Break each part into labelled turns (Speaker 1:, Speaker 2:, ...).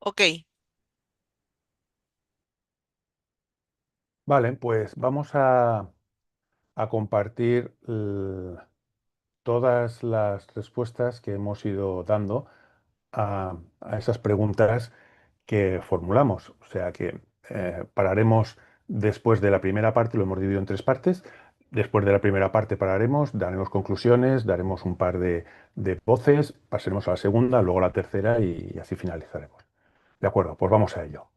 Speaker 1: Ok.
Speaker 2: Vale, pues vamos a compartir todas las respuestas que hemos ido dando a esas preguntas que formulamos. O sea que pararemos después de la primera parte, lo hemos dividido en tres partes. Después de la primera parte pararemos, daremos conclusiones, daremos un par de voces, pasaremos a la segunda, luego a la tercera y así finalizaremos. De acuerdo, pues vamos a ello.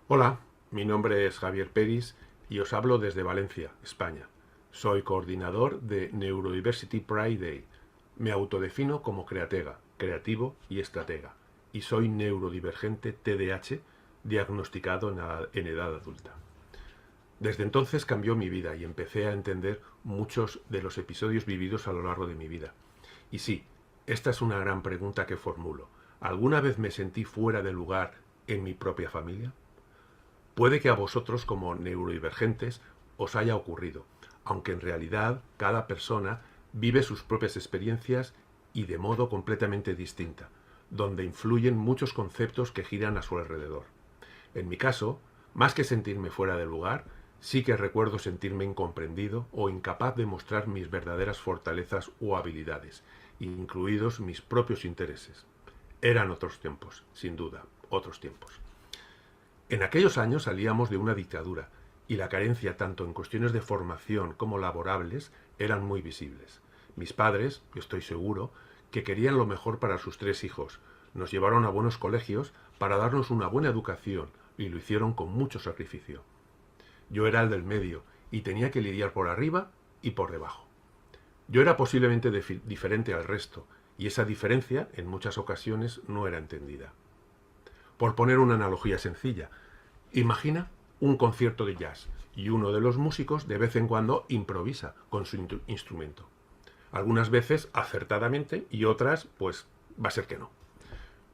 Speaker 3: Hola, mi nombre es Javier Peris y os hablo desde Valencia, España. Soy coordinador de Neurodiversity Pride Day. Me autodefino como createga, creativo y estratega. Y soy neurodivergente TDAH diagnosticado en edad adulta. Desde entonces cambió mi vida y empecé a entender muchos de los episodios vividos a lo largo de mi vida. Y sí, esta es una gran pregunta que formulo. ¿Alguna vez me sentí fuera de lugar en mi propia familia? Puede que a vosotros como neurodivergentes os haya ocurrido, aunque en realidad cada persona vive sus propias experiencias y de modo completamente distinta, donde influyen muchos conceptos que giran a su alrededor. En mi caso, más que sentirme fuera de lugar, sí que recuerdo sentirme incomprendido o incapaz de mostrar mis verdaderas fortalezas o habilidades, incluidos mis propios intereses. Eran otros tiempos, sin duda, otros tiempos. En aquellos años salíamos de una dictadura y la carencia tanto en cuestiones de formación como laborables eran muy visibles. Mis padres, yo estoy seguro, que querían lo mejor para sus tres hijos. Nos llevaron a buenos colegios para darnos una buena educación y lo hicieron con mucho sacrificio. Yo era el del medio y tenía que lidiar por arriba y por debajo. Yo era posiblemente diferente al resto y esa diferencia en muchas ocasiones no era entendida. Por poner una analogía sencilla, imagina un concierto de jazz y uno de los músicos de vez en cuando improvisa con su instrumento. Algunas veces acertadamente y otras pues va a ser que no.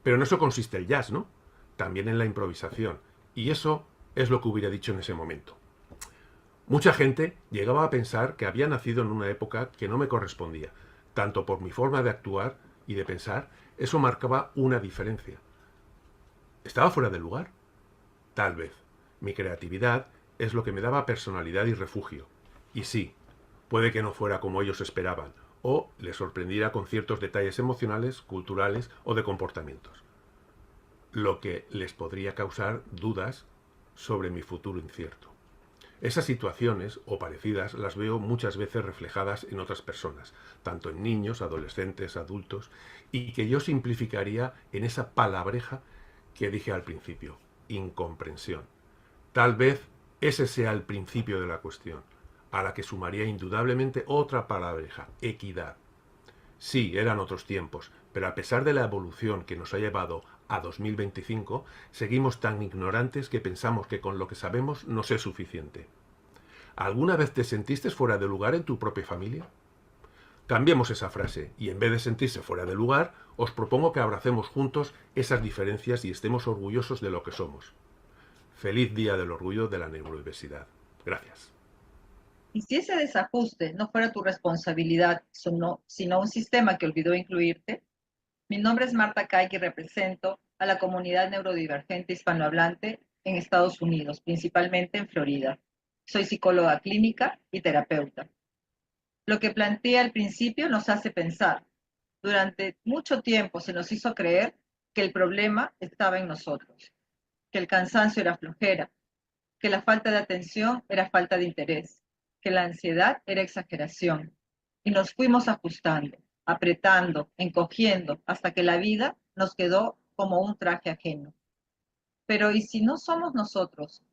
Speaker 3: Pero en eso consiste el jazz, ¿no? También en la improvisación. Y eso es lo que hubiera dicho en ese momento. Mucha gente llegaba a pensar que había nacido en una época que no me correspondía. Tanto por mi forma de actuar y de pensar, eso marcaba una diferencia. ¿Estaba fuera de lugar? Tal vez. Mi creatividad es lo que me daba personalidad y refugio. Y sí, puede que no fuera como ellos esperaban, o les sorprendiera con ciertos detalles emocionales, culturales o de comportamientos, lo que les podría causar dudas sobre mi futuro incierto. Esas situaciones o parecidas las veo muchas veces reflejadas en otras personas, tanto en niños, adolescentes, adultos, y que yo simplificaría en esa palabreja que dije al principio, incomprensión. Tal vez ese sea el principio de la cuestión, a la que sumaría indudablemente otra palabreja, equidad. Sí, eran otros tiempos, pero a pesar de la evolución que nos ha llevado a 2025, seguimos tan ignorantes que pensamos que con lo que sabemos nos es suficiente. ¿Alguna vez te sentiste fuera de lugar en tu propia familia? Cambiemos esa frase y en vez de sentirse fuera de lugar, os propongo que abracemos juntos esas diferencias y estemos orgullosos de lo que somos. Feliz Día del Orgullo de la Neurodiversidad. Gracias.
Speaker 4: Y si ese desajuste no fuera tu responsabilidad, sino un sistema que olvidó incluirte, mi nombre es Marta Kaik y represento a la comunidad neurodivergente hispanohablante en Estados Unidos, principalmente en Florida. Soy psicóloga clínica y terapeuta. Lo que planteé al principio nos hace pensar. Durante mucho tiempo se nos hizo creer que el problema estaba en nosotros, que el cansancio era flojera, que la falta de atención era falta de interés, que la ansiedad era exageración. Y nos fuimos ajustando, apretando, encogiendo, hasta que la vida nos quedó como un traje ajeno. Pero ¿y si no somos nosotros?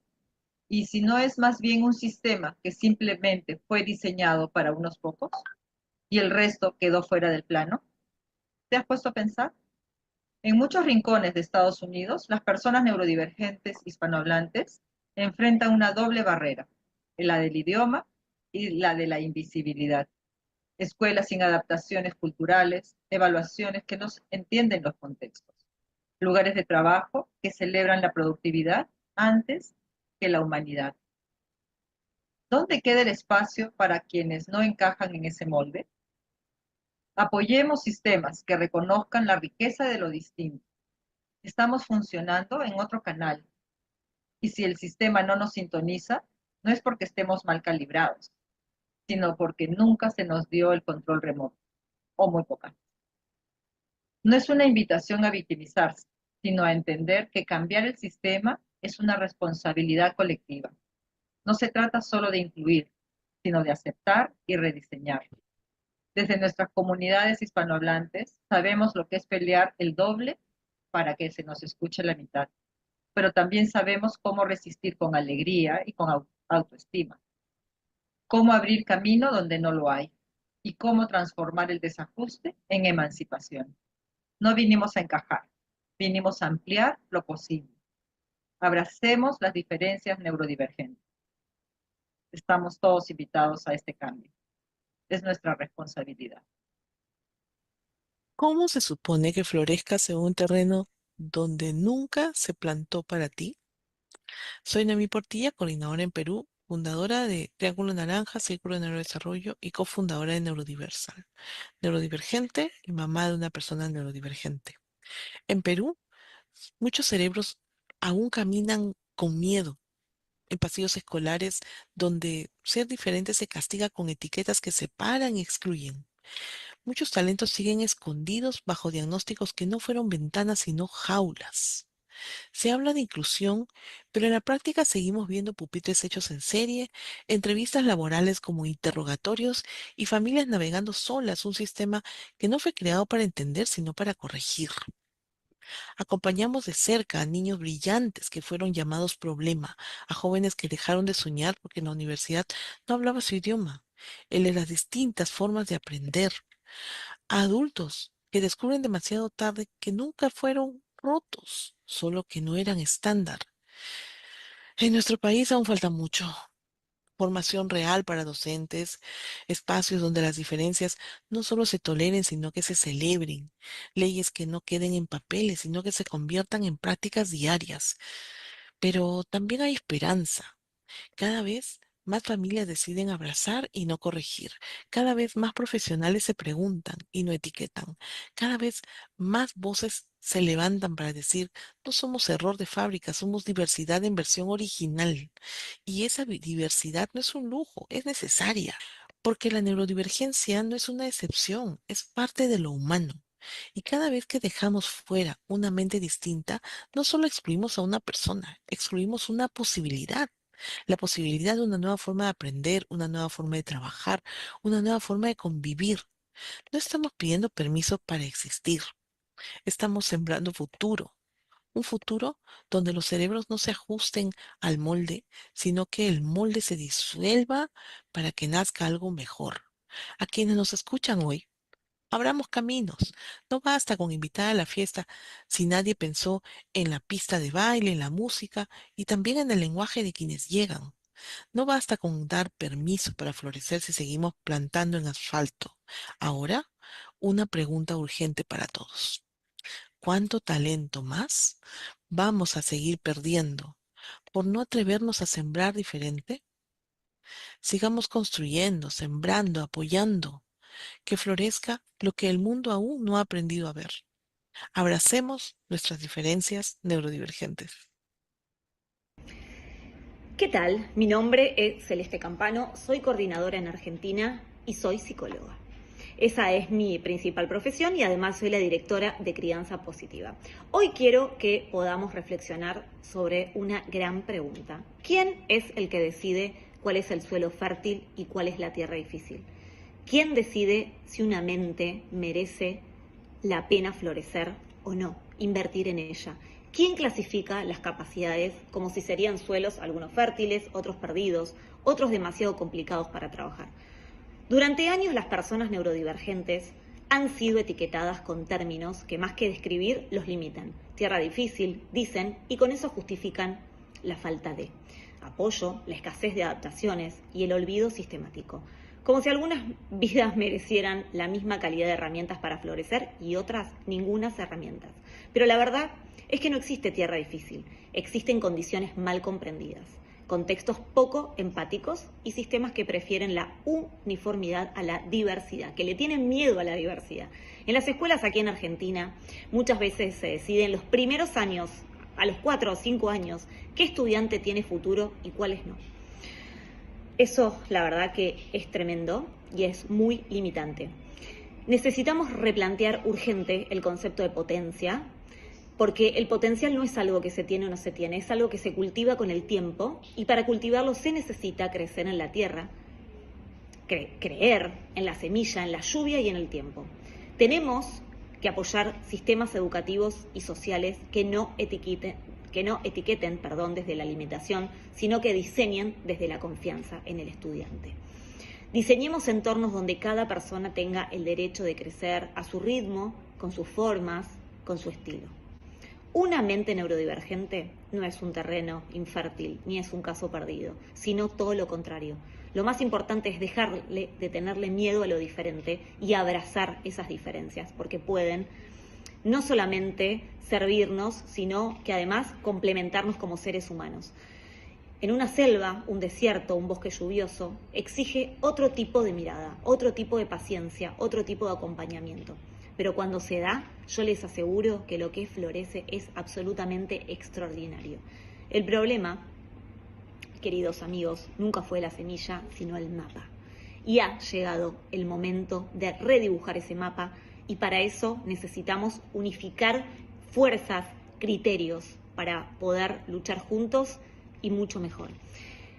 Speaker 4: ¿Y si no es más bien un sistema que simplemente fue diseñado para unos pocos y el resto quedó fuera del plano? ¿Te has puesto a pensar? En muchos rincones de Estados Unidos, las personas neurodivergentes hispanohablantes enfrentan una doble barrera, la del idioma y la de la invisibilidad. escuelas sin adaptaciones culturales, evaluaciones que no entienden los contextos, lugares de trabajo que celebran la productividad antes que la humanidad. ¿Dónde queda el espacio para quienes no encajan en ese molde? Apoyemos sistemas que reconozcan la riqueza de lo distinto. Estamos funcionando en otro canal, y si el sistema no nos sintoniza, no es porque estemos mal calibrados, sino porque nunca se nos dio el control remoto, o muy poca. No es una invitación a victimizarse, sino a entender que cambiar el sistema es una responsabilidad colectiva. No se trata solo de incluir, sino de aceptar y rediseñar. Desde nuestras comunidades hispanohablantes sabemos lo que es pelear el doble para que se nos escuche la mitad, pero también sabemos cómo resistir con alegría y con autoestima, cómo abrir camino donde no lo hay y cómo transformar el desajuste en emancipación. No vinimos a encajar, vinimos a ampliar lo posible. Abracemos las diferencias neurodivergentes. Estamos todos invitados a este cambio. Es nuestra responsabilidad.
Speaker 1: ¿Cómo se supone que florezcas en un terreno donde nunca se plantó para ti? Soy Noemí Portilla, coordinadora en Perú, fundadora de Triángulo Naranja, Círculo de Neurodesarrollo y cofundadora de Neurodiversal, neurodivergente y mamá de una persona neurodivergente. En Perú, muchos cerebros aún caminan con miedo en pasillos escolares donde ser diferente se castiga con etiquetas que separan y excluyen. Muchos talentos siguen escondidos bajo diagnósticos que no fueron ventanas sino jaulas. Se habla de inclusión, pero en la práctica seguimos viendo pupitres hechos en serie, entrevistas laborales como interrogatorios y familias navegando solas un sistema que no fue creado para entender, sino para corregir. Acompañamos de cerca a niños brillantes que fueron llamados problema, a jóvenes que dejaron de soñar porque en la universidad no hablaba su idioma, el de las distintas formas de aprender, a adultos que descubren demasiado tarde que nunca fueron rotos, solo que no eran estándar. En nuestro país aún falta mucho. Formación real para docentes, espacios donde las diferencias no solo se toleren, sino que se celebren, leyes que no queden en papeles, sino que se conviertan en prácticas diarias. Pero también hay esperanza. Cada vez más familias deciden abrazar y no corregir. Cada vez más profesionales se preguntan y no etiquetan. Cada vez más voces se levantan para decir, no somos error de fábrica, somos diversidad en versión original. Y esa diversidad no es un lujo, es necesaria, porque la neurodivergencia no es una excepción, es parte de lo humano. Y cada vez que dejamos fuera una mente distinta, no solo excluimos a una persona, excluimos una posibilidad, la posibilidad de una nueva forma de aprender, una nueva forma de trabajar, una nueva forma de convivir. No estamos pidiendo permiso para existir, estamos sembrando futuro. Un futuro donde los cerebros no se ajusten al molde, sino que el molde se disuelva para que nazca algo mejor. A quienes nos escuchan hoy, abramos caminos. No basta con invitar a la fiesta si nadie pensó en la pista de baile, en la música y también en el lenguaje de quienes llegan. No basta con dar permiso para florecer si seguimos plantando en asfalto. Ahora, una pregunta urgente para todos. ¿Cuánto talento más vamos a seguir perdiendo por no atrevernos a sembrar diferente? Sigamos construyendo, sembrando, apoyando, que florezca lo que el mundo aún no ha aprendido a ver. Abracemos nuestras diferencias neurodivergentes.
Speaker 5: ¿Qué tal? Mi nombre es Celeste Campano, soy coordinadora en Argentina y soy psicóloga. Esa es mi principal profesión y además soy la directora de Crianza Positiva. Hoy quiero que podamos reflexionar sobre una gran pregunta. ¿Quién es el que decide cuál es el suelo fértil y cuál es la tierra difícil? ¿Quién decide si una mente merece la pena florecer o no, invertir en ella? ¿Quién clasifica las capacidades como si serían suelos, algunos fértiles, otros perdidos, otros demasiado complicados para trabajar? Durante años las personas neurodivergentes han sido etiquetadas con términos que más que describir los limitan. Tierra difícil, dicen, y con eso justifican la falta de apoyo, la escasez de adaptaciones y el olvido sistemático. como si algunas vidas merecieran la misma calidad de herramientas para florecer y otras ningunas herramientas. Pero la verdad es que no existe tierra difícil, existen condiciones mal comprendidas, contextos poco empáticos y sistemas que prefieren la uniformidad a la diversidad, que le tienen miedo a la diversidad. En las escuelas aquí en Argentina muchas veces se decide en los primeros años, a los 4 o 5 años, qué estudiante tiene futuro y cuáles no. Eso, la verdad que es tremendo y es muy limitante. Necesitamos replantear urgente el concepto de potencia, porque el potencial no es algo que se tiene o no se tiene, es algo que se cultiva con el tiempo y para cultivarlo se necesita crecer en la tierra, creer en la semilla, en la lluvia y en el tiempo. Tenemos que apoyar sistemas educativos y sociales que no etiqueten desde la limitación, sino que diseñen desde la confianza en el estudiante. Diseñemos entornos donde cada persona tenga el derecho de crecer a su ritmo, con sus formas, con su estilo. Una mente neurodivergente no es un terreno infértil, ni es un caso perdido, sino todo lo contrario. Lo más importante es dejarle de tenerle miedo a lo diferente y abrazar esas diferencias, porque pueden no solamente servirnos, sino que además complementarnos como seres humanos. En una selva, un desierto, un bosque lluvioso, exige otro tipo de mirada, otro tipo de paciencia, otro tipo de acompañamiento. Pero cuando se da, yo les aseguro que lo que florece es absolutamente extraordinario. El problema, queridos amigos, nunca fue la semilla, sino el mapa. Y ha llegado el momento de redibujar ese mapa y para eso necesitamos unificar fuerzas, criterios para poder luchar juntos y mucho mejor.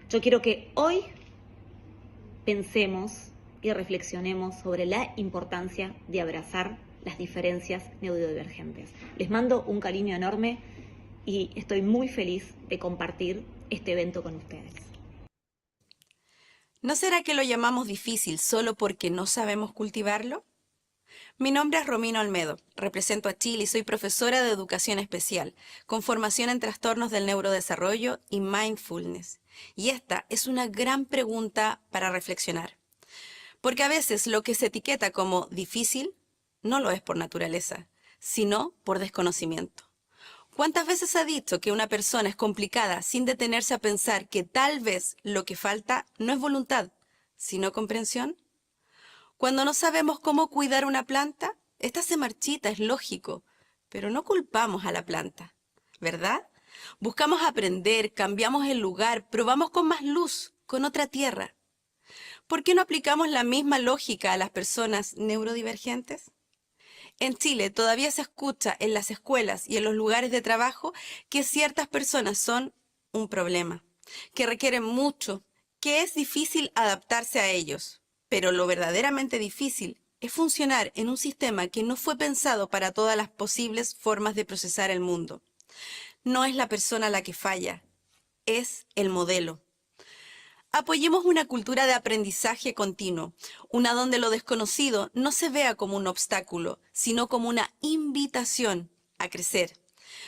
Speaker 5: Yo quiero que hoy pensemos y reflexionemos sobre la importancia de abrazar las diferencias neurodivergentes. Les mando un cariño enorme y estoy muy feliz de compartir este evento con ustedes.
Speaker 6: ¿No será que lo llamamos difícil solo porque no sabemos cultivarlo? Mi nombre es Romina Olmedo, represento a Chile y soy profesora de educación especial, con formación en trastornos del neurodesarrollo y mindfulness. Y esta es una gran pregunta para reflexionar. Porque a veces lo que se etiqueta como difícil no lo es por naturaleza, sino por desconocimiento. ¿Cuántas veces ha dicho que una persona es complicada sin detenerse a pensar que tal vez lo que falta no es voluntad, sino comprensión? Cuando no sabemos cómo cuidar una planta, esta se marchita, es lógico, pero no culpamos a la planta, ¿verdad? Buscamos aprender, cambiamos el lugar, probamos con más luz, con otra tierra. ¿Por qué no aplicamos la misma lógica a las personas neurodivergentes? En Chile todavía se escucha en las escuelas y en los lugares de trabajo que ciertas personas son un problema, que requieren mucho, que es difícil adaptarse a ellos. Pero lo verdaderamente difícil es funcionar en un sistema que no fue pensado para todas las posibles formas de procesar el mundo. No es la persona la que falla, es el modelo. Apoyemos una cultura de aprendizaje continuo, una donde lo desconocido no se vea como un obstáculo, sino como una invitación a crecer,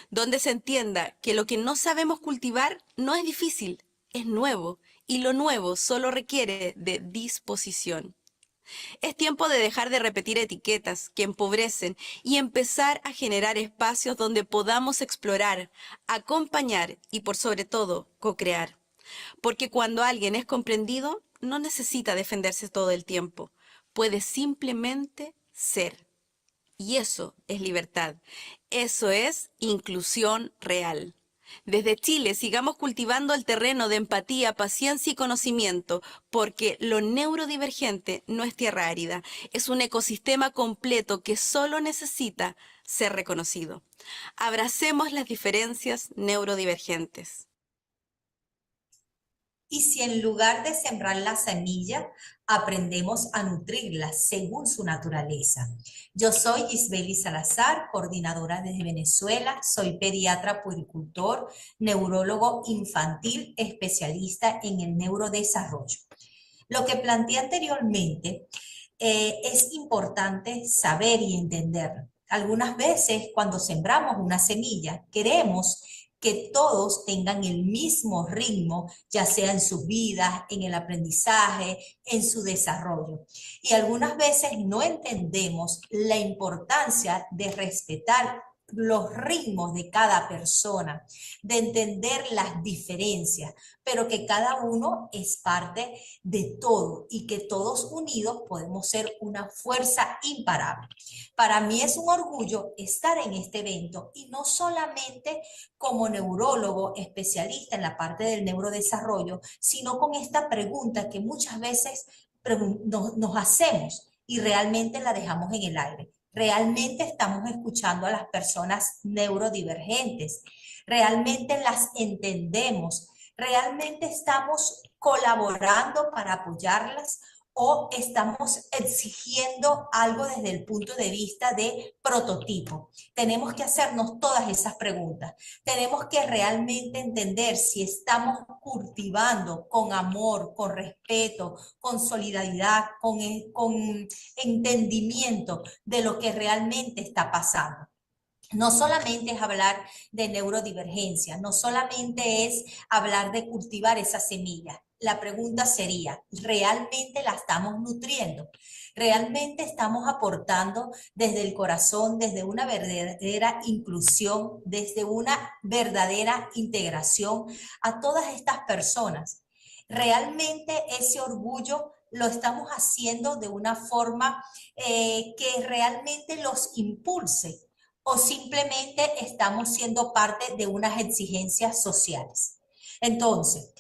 Speaker 6: donde se entienda que lo que no sabemos cultivar no es difícil, es nuevo, y lo nuevo solo requiere de disposición. Es tiempo de dejar de repetir etiquetas que empobrecen y empezar a generar espacios donde podamos explorar, acompañar y por sobre todo, co-crear. Porque cuando alguien es comprendido, no necesita defenderse todo el tiempo. Puede simplemente ser. Y eso es libertad. Eso es inclusión real. Desde Chile sigamos cultivando el terreno de empatía, paciencia y conocimiento, porque lo neurodivergente no es tierra árida, es un ecosistema completo que solo necesita ser reconocido. Abracemos las diferencias neurodivergentes.
Speaker 7: Y si en lugar de sembrar la semilla, aprendemos a nutrirla según su naturaleza. Yo soy Gisbeli Salazar, coordinadora desde Venezuela, soy pediatra puericultor, neurólogo infantil, especialista en el neurodesarrollo. Lo que planteé anteriormente es importante saber y entender. Algunas veces cuando sembramos una semilla, queremos que todos tengan el mismo ritmo, ya sea en sus vidas, en el aprendizaje, en su desarrollo. Y algunas veces no entendemos la importancia de respetar los ritmos de cada persona, de entender las diferencias, pero que cada uno es parte de todo y que todos unidos podemos ser una fuerza imparable. Para mí es un orgullo estar en este evento y no solamente como neurólogo especialista en la parte del neurodesarrollo, sino con esta pregunta que muchas veces nos hacemos y realmente la dejamos en el aire. Realmente estamos escuchando a las personas neurodivergentes, realmente las entendemos, realmente estamos colaborando para apoyarlas o estamos exigiendo algo desde el punto de vista de prototipo. Tenemos que hacernos todas esas preguntas. Tenemos que realmente entender si estamos cultivando con amor, con respeto, con solidaridad, con entendimiento de lo que realmente está pasando. No solamente es hablar de neurodivergencia, no solamente es hablar de cultivar esa semilla. La pregunta sería, ¿realmente la estamos nutriendo? ¿Realmente estamos aportando desde el corazón, desde una verdadera inclusión, desde una verdadera integración a todas estas personas? ¿Realmente ese orgullo lo estamos haciendo de una forma que realmente los impulse? ¿O simplemente estamos siendo parte de unas exigencias sociales? Entonces,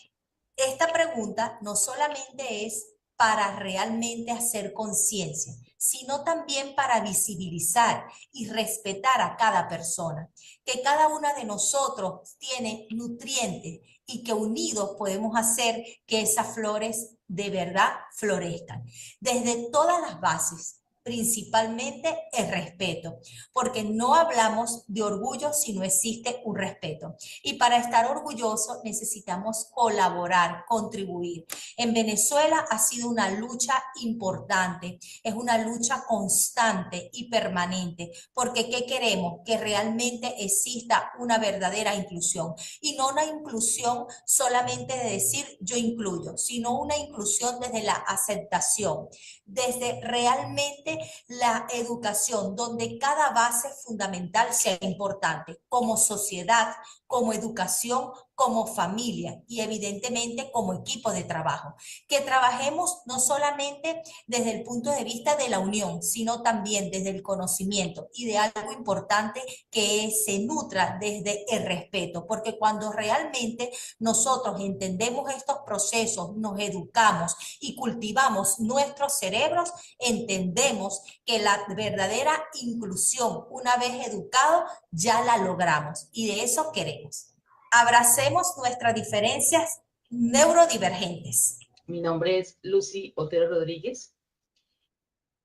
Speaker 7: esta pregunta no solamente es para realmente hacer conciencia, sino también para visibilizar y respetar a cada persona, que cada una de nosotros tiene nutrientes y que unidos podemos hacer que esas flores de verdad florezcan. Desde todas las bases, principalmente el respeto, porque no hablamos de orgullo si no existe un respeto. Y para estar orgulloso necesitamos colaborar, contribuir. En Venezuela ha sido una lucha importante, es una lucha constante y permanente, porque ¿qué queremos? Que realmente exista una verdadera inclusión, y no una inclusión solamente de decir yo incluyo, sino una inclusión desde la aceptación, desde realmente la educación, donde cada base fundamental sea importante, como sociedad, como educación, como familia y evidentemente como equipo de trabajo. Que trabajemos no solamente desde el punto de vista de la unión, sino también desde el conocimiento y de algo importante que se nutra desde el respeto, porque cuando realmente nosotros entendemos estos procesos, nos educamos y cultivamos nuestros cerebros, entendemos que la verdadera inclusión, una vez educado, ya la logramos y de eso queremos. Abracemos nuestras diferencias neurodivergentes.
Speaker 8: Mi nombre es Lucy Otero Rodríguez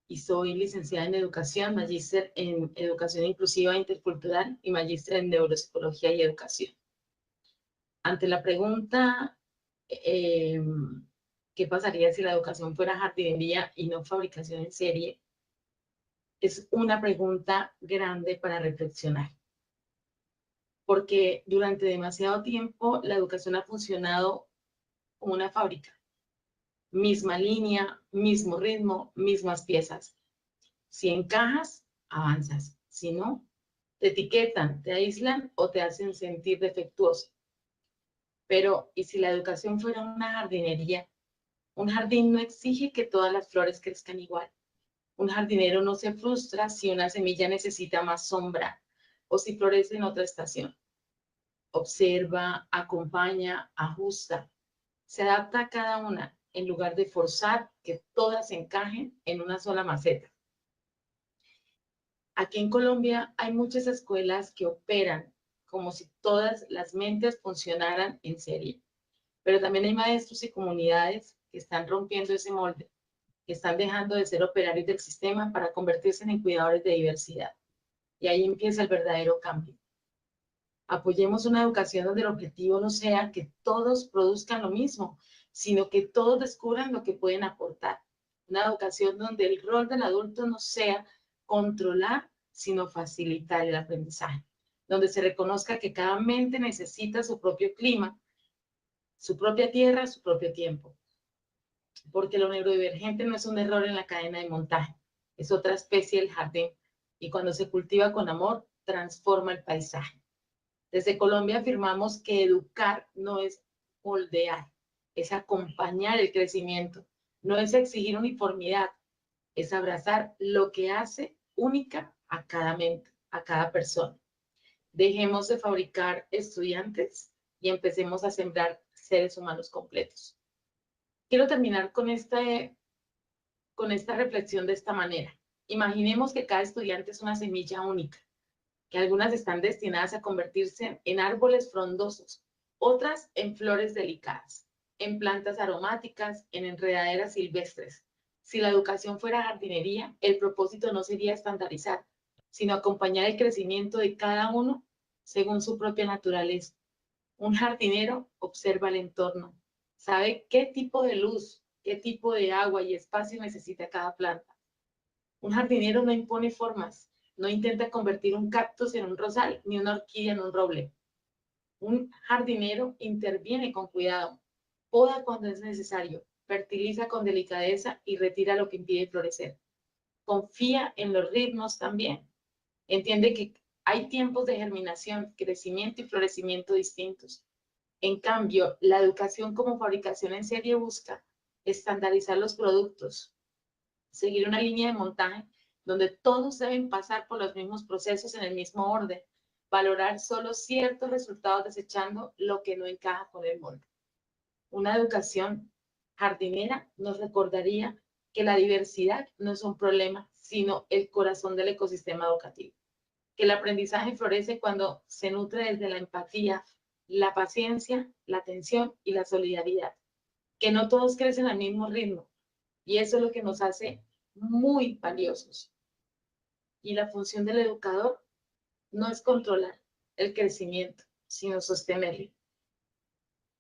Speaker 8: y soy licenciada en Educación, magíster en Educación Inclusiva e Intercultural y magíster en Neuropsicología y Educación. Ante la pregunta, ¿qué pasaría si la educación fuera jardinería y no fabricación en serie? Es una pregunta grande para reflexionar. Porque durante demasiado tiempo la educación ha funcionado como una fábrica. Misma línea, mismo ritmo, mismas piezas. Si encajas, avanzas. Si no, te etiquetan, te aíslan o te hacen sentir defectuoso. Pero, ¿y si la educación fuera una jardinería? Un jardín no exige que todas las flores crezcan igual. Un jardinero no se frustra si una semilla necesita más sombra o si florece en otra estación. Observa, acompaña, ajusta. Se adapta a cada una en lugar de forzar que todas encajen en una sola maceta. Aquí en Colombia hay muchas escuelas que operan como si todas las mentes funcionaran en serie. Pero también hay maestros y comunidades que están rompiendo ese molde, que están dejando de ser operarios del sistema para convertirse en cuidadores de diversidad. Y ahí empieza el verdadero cambio. Apoyemos una educación donde el objetivo no sea que todos produzcan lo mismo, sino que todos descubran lo que pueden aportar. Una educación donde el rol del adulto no sea controlar, sino facilitar el aprendizaje. donde se reconozca que cada mente necesita su propio clima, su propia tierra, su propio tiempo. Porque lo neurodivergente no es un error en la cadena de montaje, es otra especie del jardín, y cuando se cultiva con amor, transforma el paisaje. Desde Colombia afirmamos que educar no es moldear, es acompañar el crecimiento, no es exigir uniformidad, es abrazar lo que hace única a cada mente, a cada persona. Dejemos de fabricar estudiantes y empecemos a sembrar seres humanos completos. Quiero terminar con esta reflexión de esta manera. Imaginemos que cada estudiante es una semilla única, que algunas están destinadas a convertirse en árboles frondosos, otras en flores delicadas, en plantas aromáticas, en enredaderas silvestres. Si la educación fuera jardinería, el propósito no sería estandarizar, sino acompañar el crecimiento de cada uno según su propia naturaleza. Un jardinero observa el entorno, sabe qué tipo de luz, qué tipo de agua y espacio necesita cada planta. Un jardinero no impone formas, no intenta convertir un cactus en un rosal ni una orquídea en un roble. Un jardinero interviene con cuidado, poda cuando es necesario, fertiliza con delicadeza y retira lo que impide florecer. Confía en los ritmos también. Entiende que hay tiempos de germinación, crecimiento y florecimiento distintos. En cambio, la educación como fabricación en serie busca estandarizar los productos, seguir una línea de montaje donde todos deben pasar por los mismos procesos en el mismo orden, valorar solo ciertos resultados desechando lo que no encaja con el molde. Una educación jardinera nos recordaría que la diversidad no es un problema, sino el corazón del ecosistema educativo. Que el aprendizaje florece cuando se nutre desde la empatía, la paciencia, la atención y la solidaridad. Que no todos crecen al mismo ritmo, y eso es lo que nos hace muy valiosos. Y la función del educador no es controlar el crecimiento, sino sostenerlo.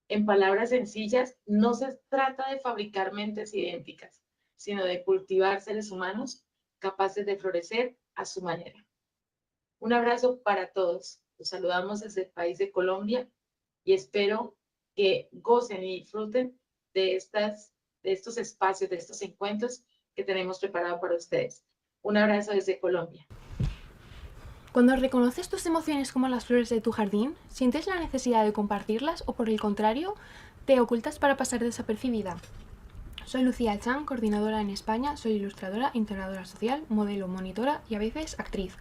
Speaker 8: En palabras sencillas, no se trata de fabricar mentes idénticas, sino de cultivar seres humanos capaces de florecer a su manera. Un abrazo para todos. Los saludamos desde el país de Colombia y espero que gocen y disfruten de estos espacios, de estos encuentros que tenemos preparados para ustedes. Un abrazo desde Colombia.
Speaker 9: Cuando reconoces tus emociones como las flores de tu jardín, ¿sientes la necesidad de compartirlas o por el contrario, te ocultas para pasar desapercibida? Soy Lucía Alchán, coordinadora en España, soy ilustradora, integradora social, modelo, monitora y a veces actriz.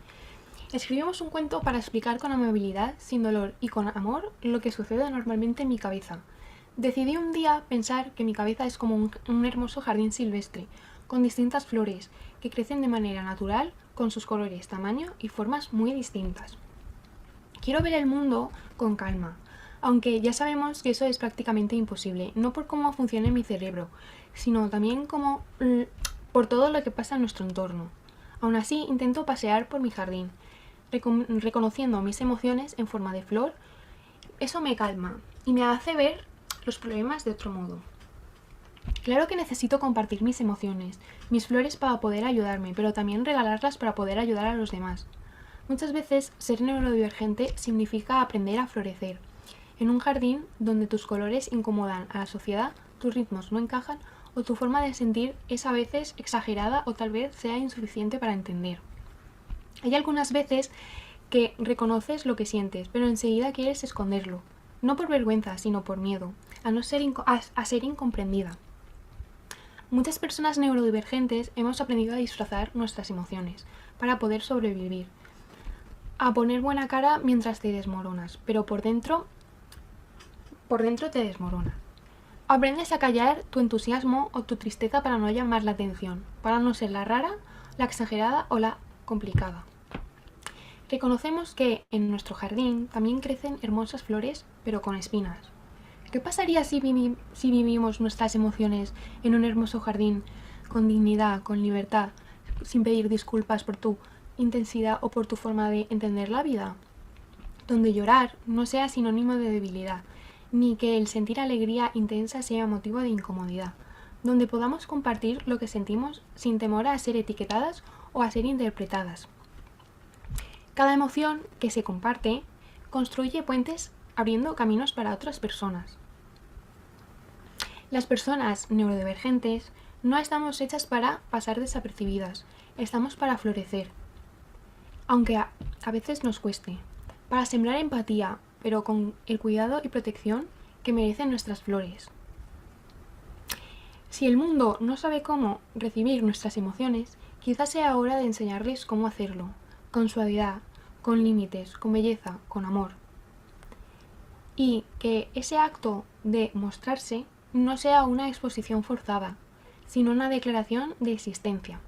Speaker 9: Escribimos un cuento para explicar con amabilidad, sin dolor y con amor lo que sucede normalmente en mi cabeza. Decidí un día pensar que mi cabeza es como un hermoso jardín silvestre, con distintas flores, que crecen de manera natural, con sus colores, tamaño y formas muy distintas. Quiero ver el mundo con calma, aunque ya sabemos que eso es prácticamente imposible, no por cómo funciona mi cerebro, sino también por todo lo que pasa en nuestro entorno. Aún así, intento pasear por mi jardín, reconociendo mis emociones en forma de flor. Eso me calma y me hace ver los problemas de otro modo. Claro que necesito compartir mis emociones, mis flores para poder ayudarme, pero también regalarlas para poder ayudar a los demás. Muchas veces ser neurodivergente significa aprender a florecer. En un jardín donde tus colores incomodan a la sociedad, tus ritmos no encajan o tu forma de sentir es a veces exagerada o tal vez sea insuficiente para entender. Hay algunas veces que reconoces lo que sientes, pero enseguida quieres esconderlo. No por vergüenza, sino por miedo, a ser incomprendida. Muchas personas neurodivergentes hemos aprendido a disfrazar nuestras emociones para poder sobrevivir, a poner buena cara mientras te desmoronas, pero por dentro te desmoronas. Aprendes a callar tu entusiasmo o tu tristeza para no llamar la atención, para no ser la rara, la exagerada o la complicada. Reconocemos que en nuestro jardín también crecen hermosas flores, pero con espinas. ¿Qué pasaría si vivimos nuestras emociones en un hermoso jardín, con dignidad, con libertad, sin pedir disculpas por tu intensidad o por tu forma de entender la vida? Donde llorar no sea sinónimo de debilidad, ni que el sentir alegría intensa sea motivo de incomodidad. Donde podamos compartir lo que sentimos sin temor a ser etiquetadas o a ser interpretadas. Cada emoción que se comparte construye puentes abriendo caminos para otras personas. Las personas neurodivergentes no estamos hechas para pasar desapercibidas, estamos para florecer, aunque a veces nos cueste, para sembrar empatía, pero con el cuidado y protección que merecen nuestras flores. Si el mundo no sabe cómo recibir nuestras emociones, quizás sea hora de enseñarles cómo hacerlo, con suavidad, con límites, con belleza, con amor. Y que ese acto de mostrarse no sea una exposición forzada, sino una declaración de existencia.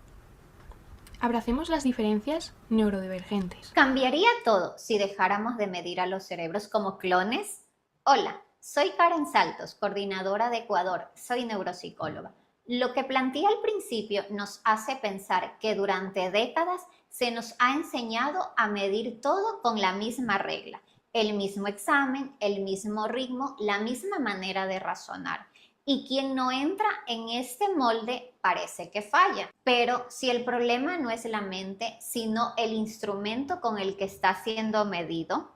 Speaker 9: Abracemos las diferencias neurodivergentes.
Speaker 10: ¿Cambiaría todo si dejáramos de medir a los cerebros como clones? Hola, soy Karen Saltos, coordinadora de Ecuador, soy neuropsicóloga. Lo que planteé al principio nos hace pensar que durante décadas se nos ha enseñado a medir todo con la misma regla, el mismo examen, el mismo ritmo, la misma manera de razonar. Y quien no entra en este molde parece que falla. Pero si el problema no es la mente, sino el instrumento con el que está siendo medido,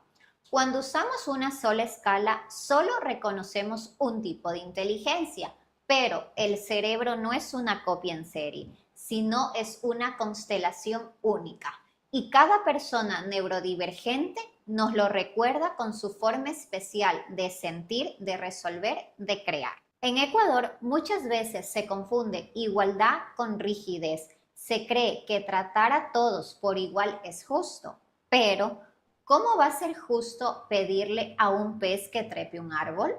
Speaker 10: cuando usamos una sola escala, solo reconocemos un tipo de inteligencia, pero el cerebro no es una copia en serie, sino es una constelación única. Y cada persona neurodivergente nos lo recuerda con su forma especial de sentir, de resolver, de crear. En Ecuador muchas veces se confunde igualdad con rigidez. Se cree que tratar a todos por igual es justo, pero ¿cómo va a ser justo pedirle a un pez que trepe un árbol?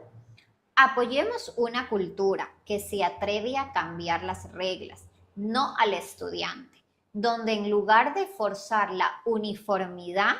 Speaker 10: Apoyemos una cultura que se atreve a cambiar las reglas, no al estudiante, donde en lugar de forzar la uniformidad,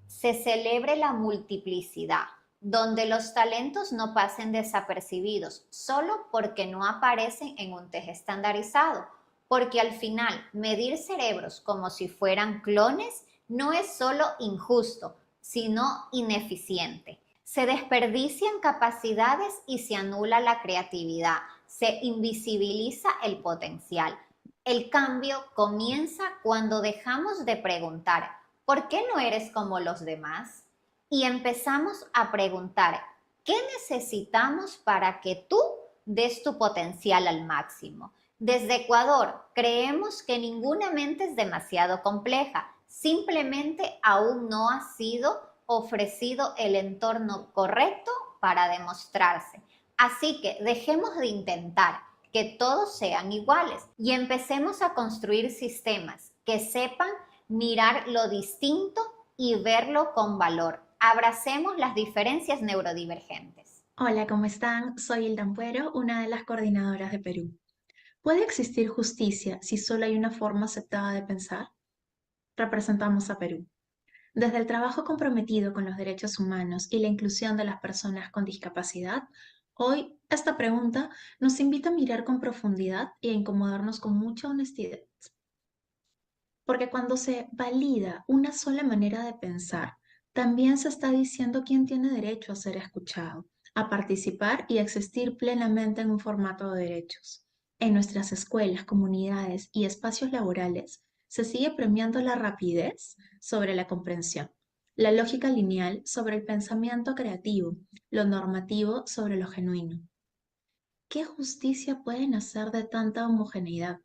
Speaker 10: se celebre la multiplicidad, donde los talentos no pasen desapercibidos solo porque no aparecen en un test estandarizado, porque al final medir cerebros como si fueran clones no es solo injusto, sino ineficiente. Se desperdician capacidades y se anula la creatividad, se invisibiliza el potencial. El cambio comienza cuando dejamos de preguntar, ¿por qué no eres como los demás? Y empezamos a preguntar, ¿qué necesitamos para que tú des tu potencial al máximo? Desde Ecuador, creemos que ninguna mente es demasiado compleja, simplemente aún no ha sido ofrecido el entorno correcto para demostrarse. Así que dejemos de intentar que todos sean iguales y empecemos a construir sistemas que sepan mirar lo distinto y verlo con valor. Abracemos las diferencias neurodivergentes.
Speaker 11: Hola, ¿cómo están? Soy Hilda Ampuero, una de las coordinadoras de Perú. ¿Puede existir justicia si solo hay una forma aceptada de pensar? Representamos a Perú. Desde el trabajo comprometido con los derechos humanos y la inclusión de las personas con discapacidad, hoy esta pregunta nos invita a mirar con profundidad y a incomodarnos con mucha honestidad. Porque cuando se valida una sola manera de pensar, también se está diciendo quién tiene derecho a ser escuchado, a participar y a existir plenamente en un formato de derechos. En nuestras escuelas, comunidades y espacios laborales se sigue premiando la rapidez sobre la comprensión, la lógica lineal sobre el pensamiento creativo, lo normativo sobre lo genuino. ¿Qué justicia puede nacer de tanta homogeneidad?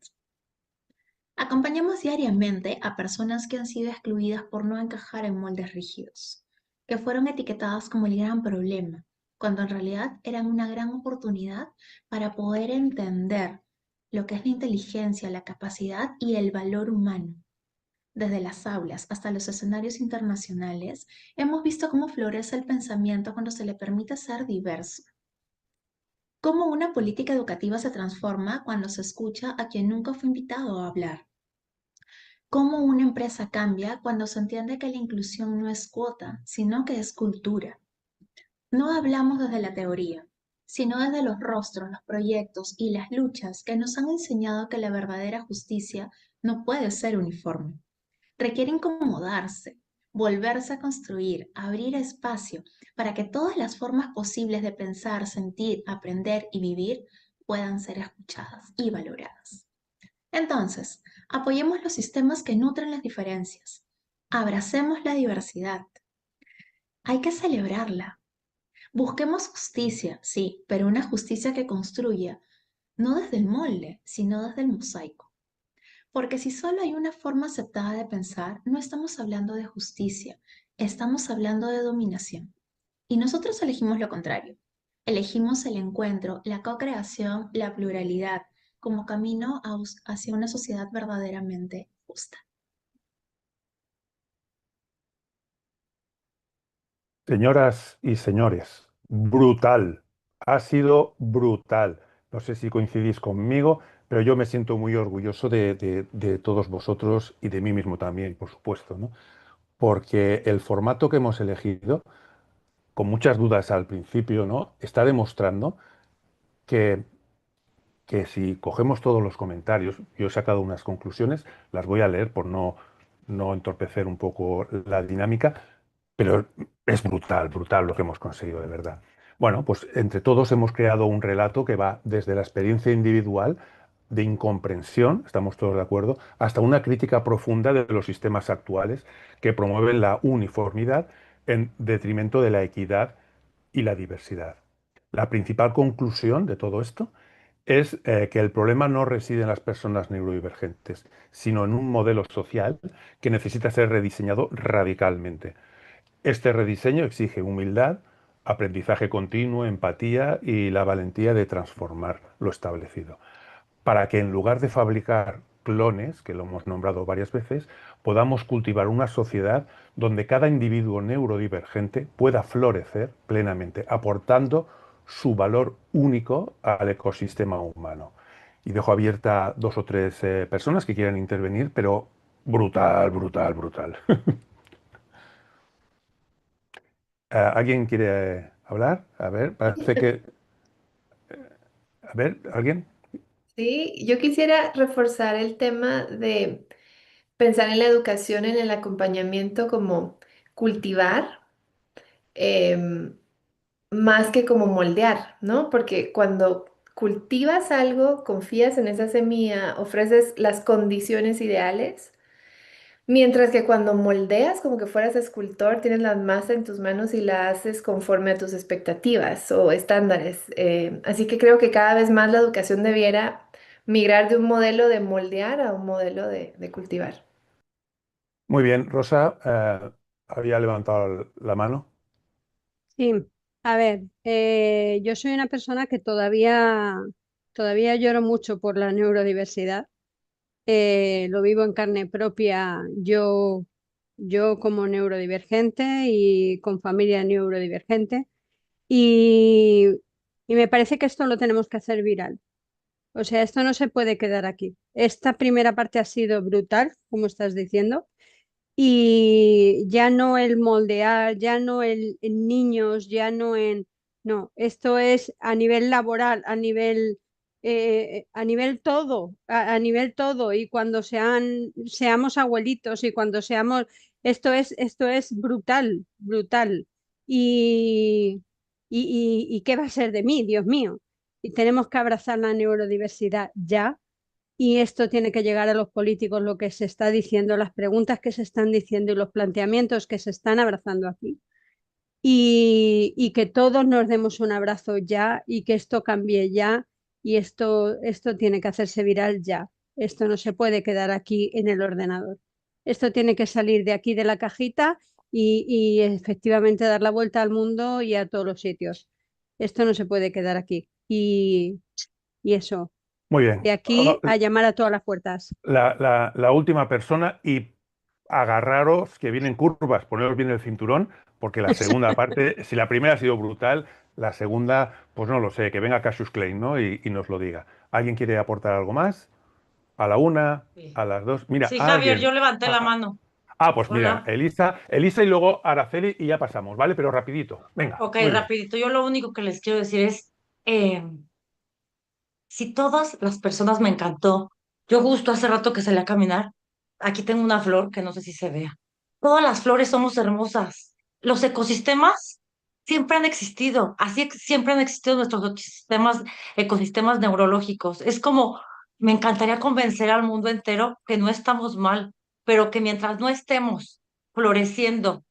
Speaker 11: Acompañamos diariamente a personas que han sido excluidas por no encajar en moldes rígidos, que fueron etiquetadas como el gran problema, cuando en realidad eran una gran oportunidad para poder entender lo que es la inteligencia, la capacidad y el valor humano. Desde las aulas hasta los escenarios internacionales, hemos visto cómo florece el pensamiento cuando se le permite ser diverso. Cómo una política educativa se transforma cuando se escucha a quien nunca fue invitado a hablar. Cómo una empresa cambia cuando se entiende que la inclusión no es cuota, sino que es cultura. No hablamos desde la teoría, sino desde los rostros, los proyectos y las luchas que nos han enseñado que la verdadera justicia no puede ser uniforme. Requiere incomodarse, volverse a construir, abrir espacio para que todas las formas posibles de pensar, sentir, aprender y vivir puedan ser escuchadas y valoradas. Entonces, apoyemos los sistemas que nutren las diferencias. Abracemos la diversidad. Hay que celebrarla. Busquemos justicia, sí, pero una justicia que construya, no desde el molde, sino desde el mosaico. Porque si solo hay una forma aceptada de pensar, no estamos hablando de justicia, estamos hablando de dominación. Y nosotros elegimos lo contrario. Elegimos el encuentro, la co-creación, la pluralidad, como camino hacia una sociedad verdaderamente justa.
Speaker 2: Señoras y señores, brutal. Ha sido brutal. No sé si coincidís conmigo, pero yo me siento muy orgulloso de todos vosotros y de mí mismo también, por supuesto, ¿no? Porque el formato que hemos elegido, con muchas dudas al principio, ¿no? Está demostrando que, que si cogemos todos los comentarios, yo he sacado unas conclusiones, las voy a leer por no entorpecer un poco la dinámica, pero es brutal, brutal lo que hemos conseguido, de verdad. Bueno, pues entre todos hemos creado un relato que va desde la experiencia individual de incomprensión, estamos todos de acuerdo, hasta una crítica profunda de los sistemas actuales que promueven la uniformidad en detrimento de la equidad y la diversidad. La principal conclusión de todo esto es que el problema no reside en las personas neurodivergentes, sino en un modelo social que necesita ser rediseñado radicalmente. Este rediseño exige humildad, aprendizaje continuo, empatía y la valentía de transformar lo establecido, para que en lugar de fabricar clones, que lo hemos nombrado varias veces, podamos cultivar una sociedad donde cada individuo neurodivergente pueda florecer plenamente, aportando su valor único al ecosistema humano. Y dejo abierta dos o tres personas que quieran intervenir, pero brutal, brutal, brutal. ¿Alguien quiere hablar? A ver, parece que... A ver, ¿alguien?
Speaker 12: Sí, yo quisiera reforzar el tema de pensar en la educación, en el acompañamiento como cultivar, em, más que como moldear, ¿no? Porque cuando cultivas algo, confías en esa semilla, ofreces las condiciones ideales. Mientras que cuando moldeas como que fueras escultor, tienes la masa en tus manos y la haces conforme a tus expectativas o estándares. Así que creo que cada vez más la educación debiera migrar de un modelo de moldear a un modelo de cultivar.
Speaker 2: Muy bien, Rosa, había levantado la mano.
Speaker 13: Sí, a ver, yo soy una persona que todavía lloro mucho por la neurodiversidad. Lo vivo en carne propia, yo como neurodivergente y con familia neurodivergente. Y, y me parece que esto lo tenemos que hacer viral. O sea, esto no se puede quedar aquí. Esta primera parte ha sido brutal, como estás diciendo. Y ya no el moldear, ya no en niños, ya no en... No, esto es a nivel laboral, a nivel todo, a nivel todo. Y cuando seamos abuelitos y cuando seamos... esto es brutal, brutal. Y, y ¿qué va a ser de mí, Dios mío? Y tenemos que abrazar la neurodiversidad ya y esto tiene que llegar a los políticos, lo que se está diciendo, las preguntas que se están diciendo y los planteamientos que se están abrazando aquí. Y que todos nos demos un abrazo ya y que esto cambie ya y esto tiene que hacerse viral ya. Esto no se puede quedar aquí en el ordenador. Esto tiene que salir de aquí de la cajita y efectivamente dar la vuelta al mundo y a todos los sitios. Esto no se puede quedar aquí. Y eso,
Speaker 2: Muy bien.
Speaker 13: de aquí a llamar a todas las puertas.
Speaker 2: La última persona y agarraros que vienen curvas, poneros bien el cinturón, porque la segunda parte, si la primera ha sido brutal, la segunda, pues no lo sé, que venga Cassius Clay, ¿no? Y nos lo diga. ¿Alguien quiere aportar algo más? A la una,
Speaker 14: Sí,
Speaker 2: a las dos. Mira,
Speaker 14: sí, Javier, yo
Speaker 2: alguien.
Speaker 14: levanté la mano.
Speaker 2: Pues mira,
Speaker 14: Hola.
Speaker 2: Elisa y luego Araceli y ya pasamos, ¿vale? Pero rapidito. Venga,
Speaker 14: Ok,
Speaker 2: muy bien.
Speaker 14: rapidito. Yo lo único que les quiero decir es, eh, si todas las personas me encantó, yo justo hace rato que salí a caminar, aquí tengo una flor que no sé si se vea. Todas las flores somos hermosas. Los ecosistemas siempre han existido, siempre han existido nuestros ecosistemas neurológicos. Es como, me encantaría convencer al mundo entero que no estamos mal, pero que mientras no estemos floreciendo,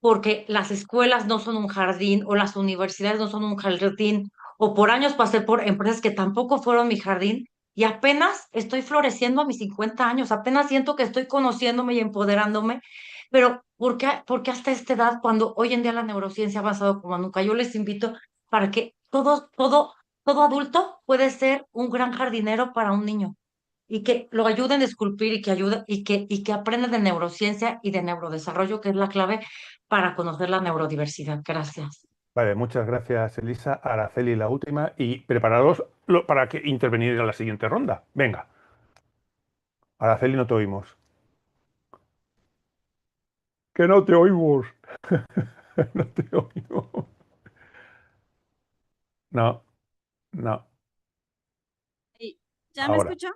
Speaker 14: porque las escuelas no son un jardín o las universidades no son un jardín, o por años pasé por empresas que tampoco fueron mi jardín y apenas estoy floreciendo a mis 50 años, apenas siento que estoy conociéndome y empoderándome, pero ¿por qué hasta esta edad, cuando hoy en día la neurociencia ha avanzado como nunca? Yo les invito para que todo adulto puede ser un gran jardinero para un niño y que lo ayuden a esculpir y que aprendan de neurociencia y de neurodesarrollo, que es la clave para conocer la neurodiversidad. Gracias.
Speaker 2: Vale, muchas gracias, Elisa. Araceli, la última. Y prepararos para que intervenir en la siguiente ronda. Venga. Araceli, no te oímos. Que no te oímos. No te oímos. No, no.
Speaker 15: ¿Y ya me
Speaker 2: Ahora.
Speaker 15: escuchó?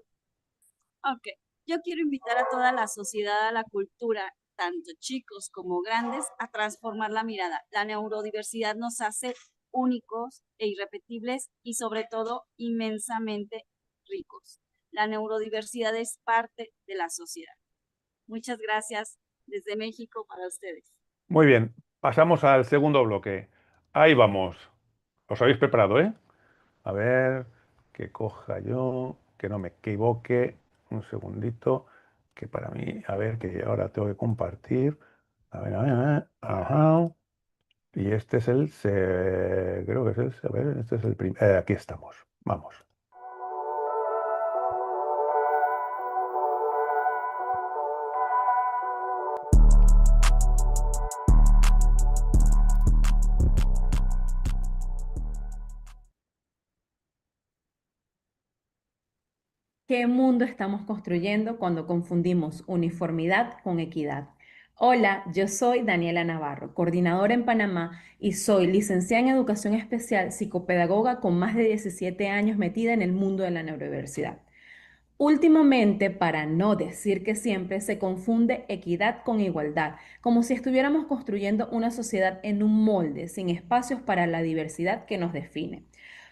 Speaker 15: Ok. Yo quiero invitar a toda la sociedad, a la cultura, tanto chicos como grandes, a transformar la mirada. La neurodiversidad nos hace únicos e irrepetibles y sobre todo inmensamente ricos. La neurodiversidad es parte de la sociedad. Muchas gracias desde México para ustedes.
Speaker 2: Muy bien. Pasamos al segundo bloque. Ahí vamos. ¿Os habéis preparado, eh? A ver, que coja yo, que no me equivoque. Un segundito, que para mí, a ver, que ahora tengo que compartir. A ver, ajá. Y este es creo que es a ver, este es el primer, aquí estamos, vamos.
Speaker 16: ¿Qué mundo estamos construyendo cuando confundimos uniformidad con equidad? Hola, yo soy Daniela Navarro, coordinadora en Panamá y soy licenciada en Educación Especial, psicopedagoga con más de 17 años metida en el mundo de la neurodiversidad. Últimamente, para no decir que siempre, se confunde equidad con igualdad, como si estuviéramos construyendo una sociedad en un molde, sin espacios para la diversidad que nos define.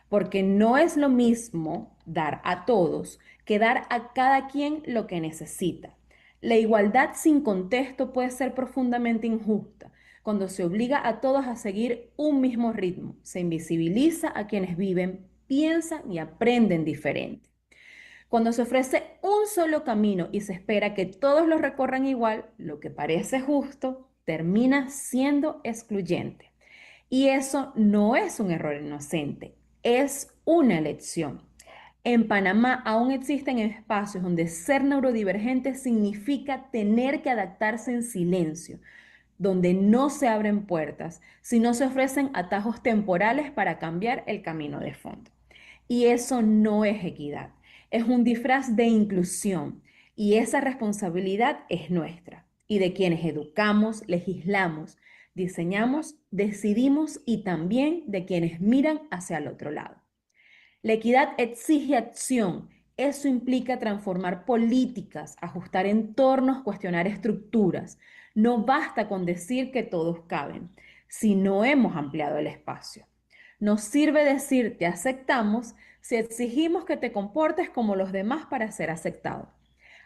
Speaker 16: Porque no es lo mismo dar a todos que dar a cada quien lo que necesita. La igualdad sin contexto puede ser profundamente injusta, cuando se obliga a todos a seguir un mismo ritmo, se invisibiliza a quienes viven, piensan y aprenden diferente. Cuando se ofrece un solo camino y se espera que todos lo recorran igual, lo que parece justo termina siendo excluyente. Y eso no es un error inocente, es una elección. En Panamá aún existen espacios donde ser neurodivergente significa tener que adaptarse en silencio, donde no se abren puertas, sino se ofrecen atajos temporales para cambiar el camino de fondo. Y eso no es equidad, es un disfraz de inclusión y esa responsabilidad es nuestra y de quienes educamos, legislamos, diseñamos, decidimos y también de quienes miran hacia el otro lado. La equidad exige acción. Eso implica transformar políticas, ajustar entornos, cuestionar estructuras. No basta con decir que todos caben, si no hemos ampliado el espacio. Nos sirve decir te aceptamos si exigimos que te comportes como los demás para ser aceptado.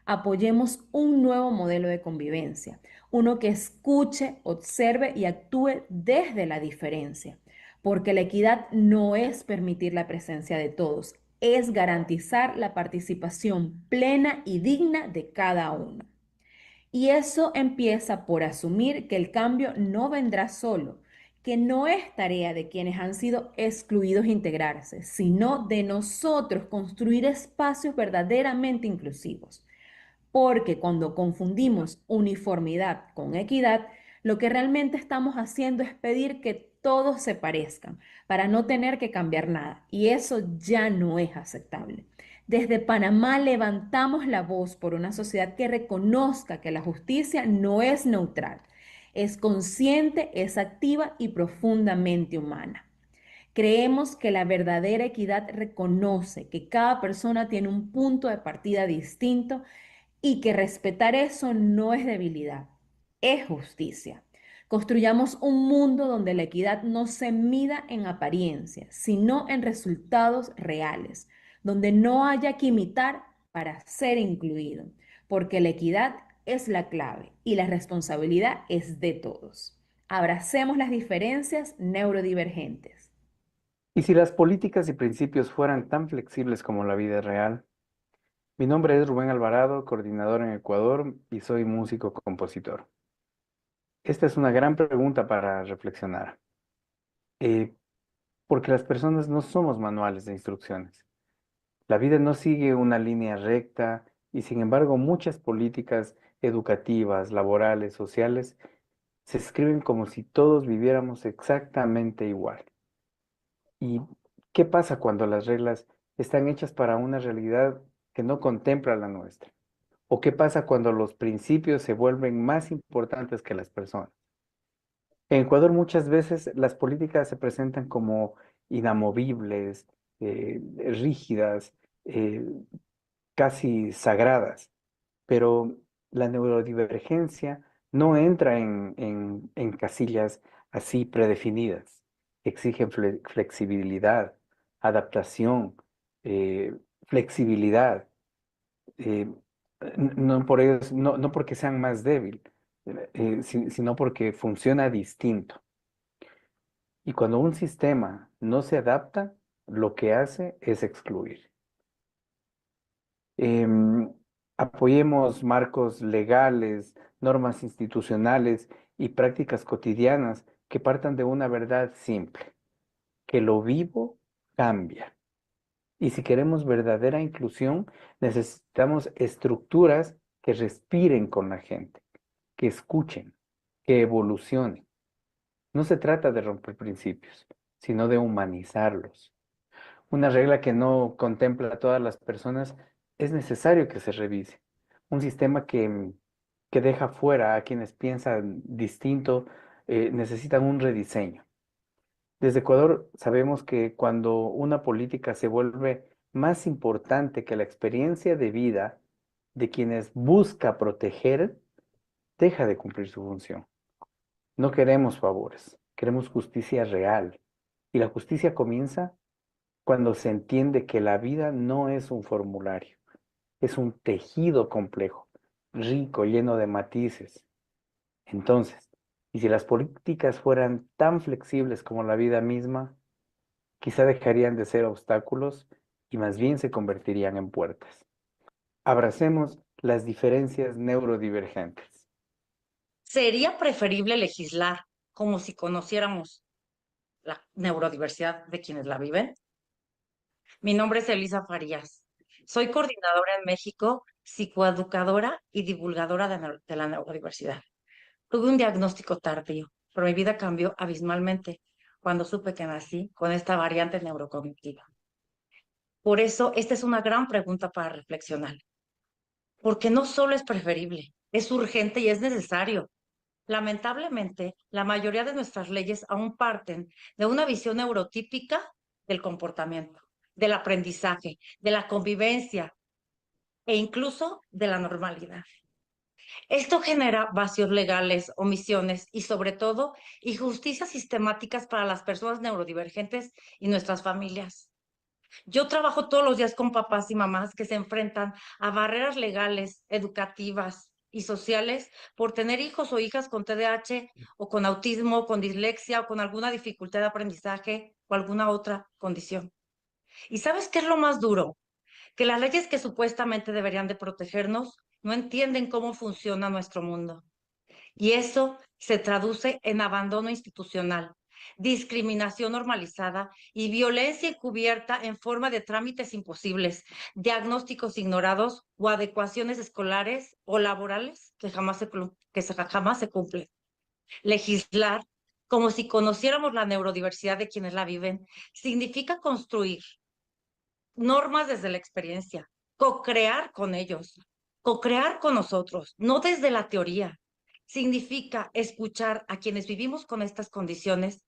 Speaker 16: Apoyemos un nuevo modelo de convivencia, uno que escuche, observe y actúe desde la diferencia, porque la equidad no es permitir la presencia de todos, es garantizar la participación plena y digna de cada uno. Y eso empieza por asumir que el cambio no vendrá solo, que no es tarea de quienes han sido excluidos integrarse, sino de nosotros construir espacios verdaderamente inclusivos. Porque cuando confundimos uniformidad con equidad, lo que realmente estamos haciendo es pedir que todos se parezcan para no tener que cambiar nada. Y eso ya no es aceptable. Desde Panamá levantamos la voz por una sociedad que reconozca que la justicia no es neutral, es consciente, es activa y profundamente humana. Creemos que la verdadera equidad reconoce que cada persona tiene un punto de partida distinto y que respetar eso no es debilidad, es justicia. Construyamos un mundo donde la equidad no se mida en apariencia, sino en resultados reales, donde no haya que imitar para ser incluido, porque la equidad es la clave y la responsabilidad es de todos. Abracemos las diferencias neurodivergentes.
Speaker 17: ¿Y si las políticas y principios fueran tan flexibles como la vida real? Mi nombre es Rubén Alvarado, coordinador en Ecuador y soy músico-compositor. Esta es una gran pregunta para reflexionar, eh, porque las personas no somos manuales de instrucciones. La vida no sigue una línea recta y sin embargo muchas políticas educativas, laborales, sociales se escriben como si todos viviéramos exactamente igual. ¿Y qué pasa cuando las reglas están hechas para una realidad que no contempla la nuestra? ¿O qué pasa cuando los principios se vuelven más importantes que las personas? En Ecuador muchas veces las políticas se presentan como inamovibles, rígidas, eh, casi sagradas, pero la neurodivergencia no entra en casillas así predefinidas. Exigen flexibilidad, adaptación, flexibilidad, eh, no por ellos, no porque sean más débiles, sino porque funciona distinto. Y cuando un sistema no se adapta, lo que hace es excluir. Em, Apoyemos marcos legales, normas institucionales y prácticas cotidianas que partan de una verdad simple, que lo vivo cambia. Y si queremos verdadera inclusión, necesitamos estructuras que respiren con la gente, que escuchen, que evolucionen. No se trata de romper principios, sino de humanizarlos. Una regla que no contempla a todas las personas es necesario que se revise. Un sistema que deja fuera a quienes piensan distinto necesitan un rediseño. Desde Ecuador sabemos que cuando una política se vuelve más importante que la experiencia de vida de quienes busca proteger, deja de cumplir su función. No queremos favores, queremos justicia real. Y la justicia comienza cuando se entiende que la vida no es un formulario, es un tejido complejo, rico, lleno de matices. Entonces, y si las políticas fueran tan flexibles como la vida misma, quizá dejarían de ser obstáculos y más bien se convertirían en puertas. Abracemos las diferencias neurodivergentes.
Speaker 14: ¿Sería preferible legislar como si conociéramos la neurodiversidad de quienes la viven? Mi nombre es Elisa Farías. Soy coordinadora en México, psicoeducadora y divulgadora de la neurodiversidad. Tuve un diagnóstico tardío, pero mi vida cambió abismalmente cuando supe que nací con esta variante neurocognitiva. Por eso, esta es una gran pregunta para reflexionar, porque no solo es preferible, es urgente y es necesario. Lamentablemente, la mayoría de nuestras leyes aún parten de una visión neurotípica del comportamiento, del aprendizaje, de la convivencia e incluso de la normalidad. Esto genera vacíos legales, omisiones y sobre todo injusticias sistemáticas para las personas neurodivergentes y nuestras familias. Yo trabajo todos los días con papás y mamás que se enfrentan a barreras legales, educativas y sociales por tener hijos o hijas con TDAH o con autismo, con dislexia o con alguna dificultad de aprendizaje o alguna otra condición. ¿Y sabes qué es lo más duro? Que las leyes que supuestamente deberían de protegernos no entienden cómo funciona nuestro mundo. Y eso se traduce en abandono institucional, discriminación normalizada y violencia encubierta en forma de trámites imposibles, diagnósticos ignorados o adecuaciones escolares o laborales que jamás se cumplen. Legislar, como si conociéramos la neurodiversidad de quienes la viven, significa construir normas desde la experiencia, co-crear con ellos, co-crear con nosotros, no desde la teoría. Significa escuchar a quienes vivimos con estas condiciones,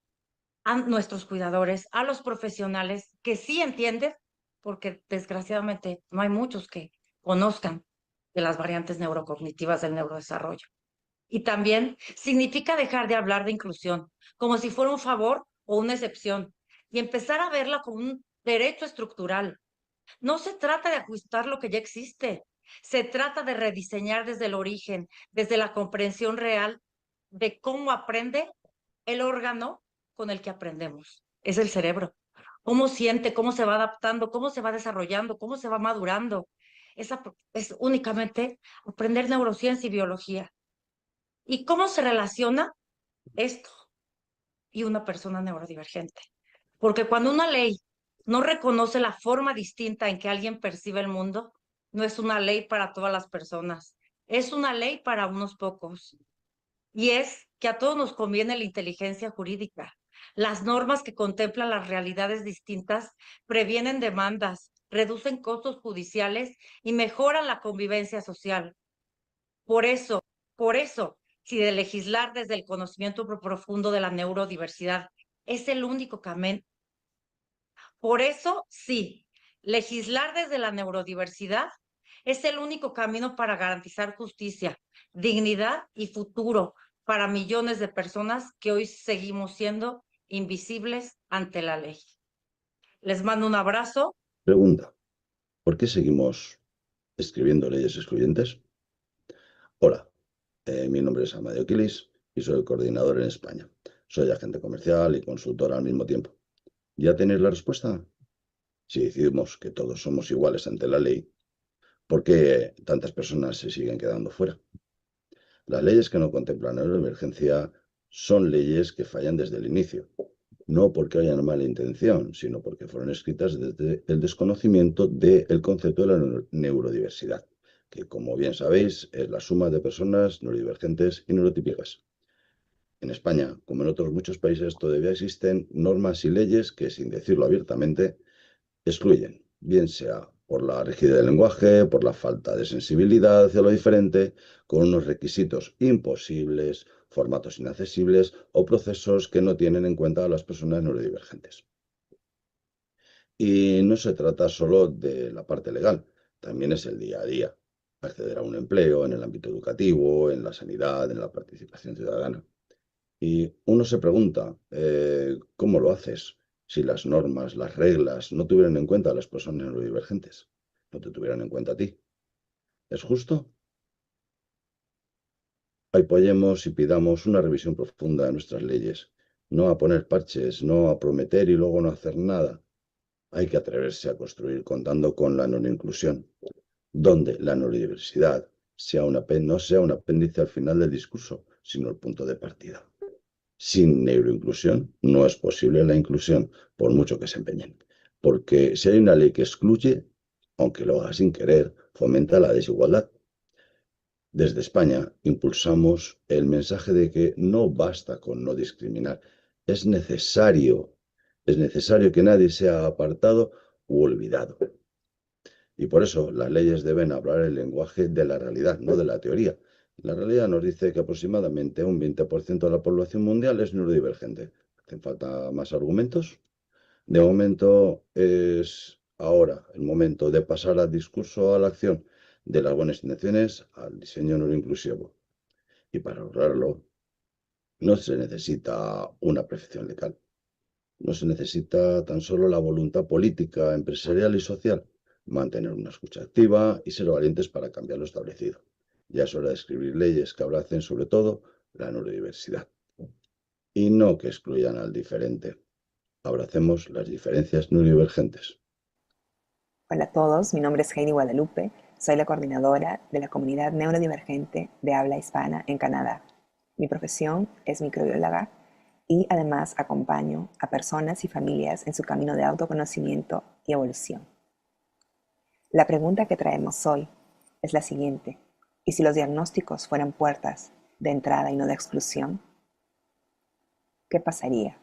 Speaker 14: a nuestros cuidadores, a los profesionales que sí entienden, porque desgraciadamente no hay muchos que conozcan de las variantes neurocognitivas del neurodesarrollo. Y también significa dejar de hablar de inclusión como si fuera un favor o una excepción y empezar a verla como un derecho estructural. No se trata de ajustar lo que ya existe, Se trata de rediseñar desde el origen, desde la comprensión real de cómo aprende el órgano con el que aprendemos. Es el cerebro. Cómo siente, cómo se va adaptando, cómo se va desarrollando, cómo se va madurando. Es únicamente aprender neurociencia y biología. ¿Y cómo se relaciona esto y una persona neurodivergente? Porque cuando una ley no reconoce la forma distinta en que alguien percibe el mundo, no es una ley para todas las personas, es una ley para unos pocos. Y es que a todos nos conviene la inteligencia jurídica. Las normas que contemplan las realidades distintas previenen demandas, reducen costos judiciales y mejoran la convivencia social. Por eso, si de legislar desde el conocimiento profundo de la neurodiversidad es el único camino, por eso, sí, legislar desde la neurodiversidad es el único camino para garantizar justicia, dignidad y futuro para millones de personas que hoy seguimos siendo invisibles ante la ley. Les mando un abrazo.
Speaker 18: Pregunta: ¿por qué seguimos escribiendo leyes excluyentes? Hola, mi nombre es Amadeo Quilis y soy el coordinador en España. Soy agente comercial y consultor al mismo tiempo. ¿Ya tenéis la respuesta? Si decidimos que todos somos iguales ante la ley, ¿por qué tantas personas se siguen quedando fuera? Las leyes que no contemplan la neurodivergencia son leyes que fallan desde el inicio, no porque haya una mala intención, sino porque fueron escritas desde el desconocimiento del concepto de la neurodiversidad, que, como bien sabéis, es la suma de personas neurodivergentes y neurotípicas. En España, como en otros muchos países, todavía existen normas y leyes que, sin decirlo abiertamente, excluyen, bien sea por la rigidez del lenguaje, por la falta de sensibilidad hacia lo diferente, con unos requisitos imposibles, formatos inaccesibles o procesos que no tienen en cuenta a las personas neurodivergentes. Y no se trata solo de la parte legal, también es el día a día, acceder a un empleo en el ámbito educativo, en la sanidad, en la participación ciudadana. Y uno se pregunta, ¿cómo lo haces si las normas, las reglas no tuvieran en cuenta a las personas neurodivergentes? No te tuvieran en cuenta a ti. ¿Es justo? Apoyemos y pidamos una revisión profunda de nuestras leyes, no a poner parches, no a prometer y luego no hacer nada. Hay que atreverse a construir contando con la neuroinclusión, donde la neurodiversidad no sea un apéndice al final del discurso, sino el punto de partida. Sin neuroinclusión no es posible la inclusión, por mucho que se empeñen. Porque si hay una ley que excluye, aunque lo haga sin querer, fomenta la desigualdad. Desde España impulsamos el mensaje de que no basta con no discriminar. Es necesario que nadie sea apartado u olvidado. Y por eso las leyes deben hablar el lenguaje de la realidad, no de la teoría. La realidad nos dice que aproximadamente un 20% de la población mundial es neurodivergente. ¿Hacen falta más argumentos? De momento es ahora el momento de pasar al discurso a la acción, de las buenas intenciones al diseño neuroinclusivo. Y para lograrlo no se necesita una perfección legal. No se necesita tan solo la voluntad política, empresarial y social, mantener una escucha activa y ser valientes para cambiar lo establecido. Ya es hora de escribir leyes que abracen sobre todo la neurodiversidad y no que excluyan al diferente. Abracemos las diferencias neurodivergentes.
Speaker 19: Hola a todos, mi nombre es Heidi Guadalupe, soy la coordinadora de la comunidad neurodivergente de habla hispana en Canadá. Mi profesión es microbióloga y además acompaño a personas y familias en su camino de autoconocimiento y evolución. La pregunta que traemos hoy es la siguiente: ¿y si los diagnósticos fueran puertas de entrada y no de exclusión? ¿Qué pasaría?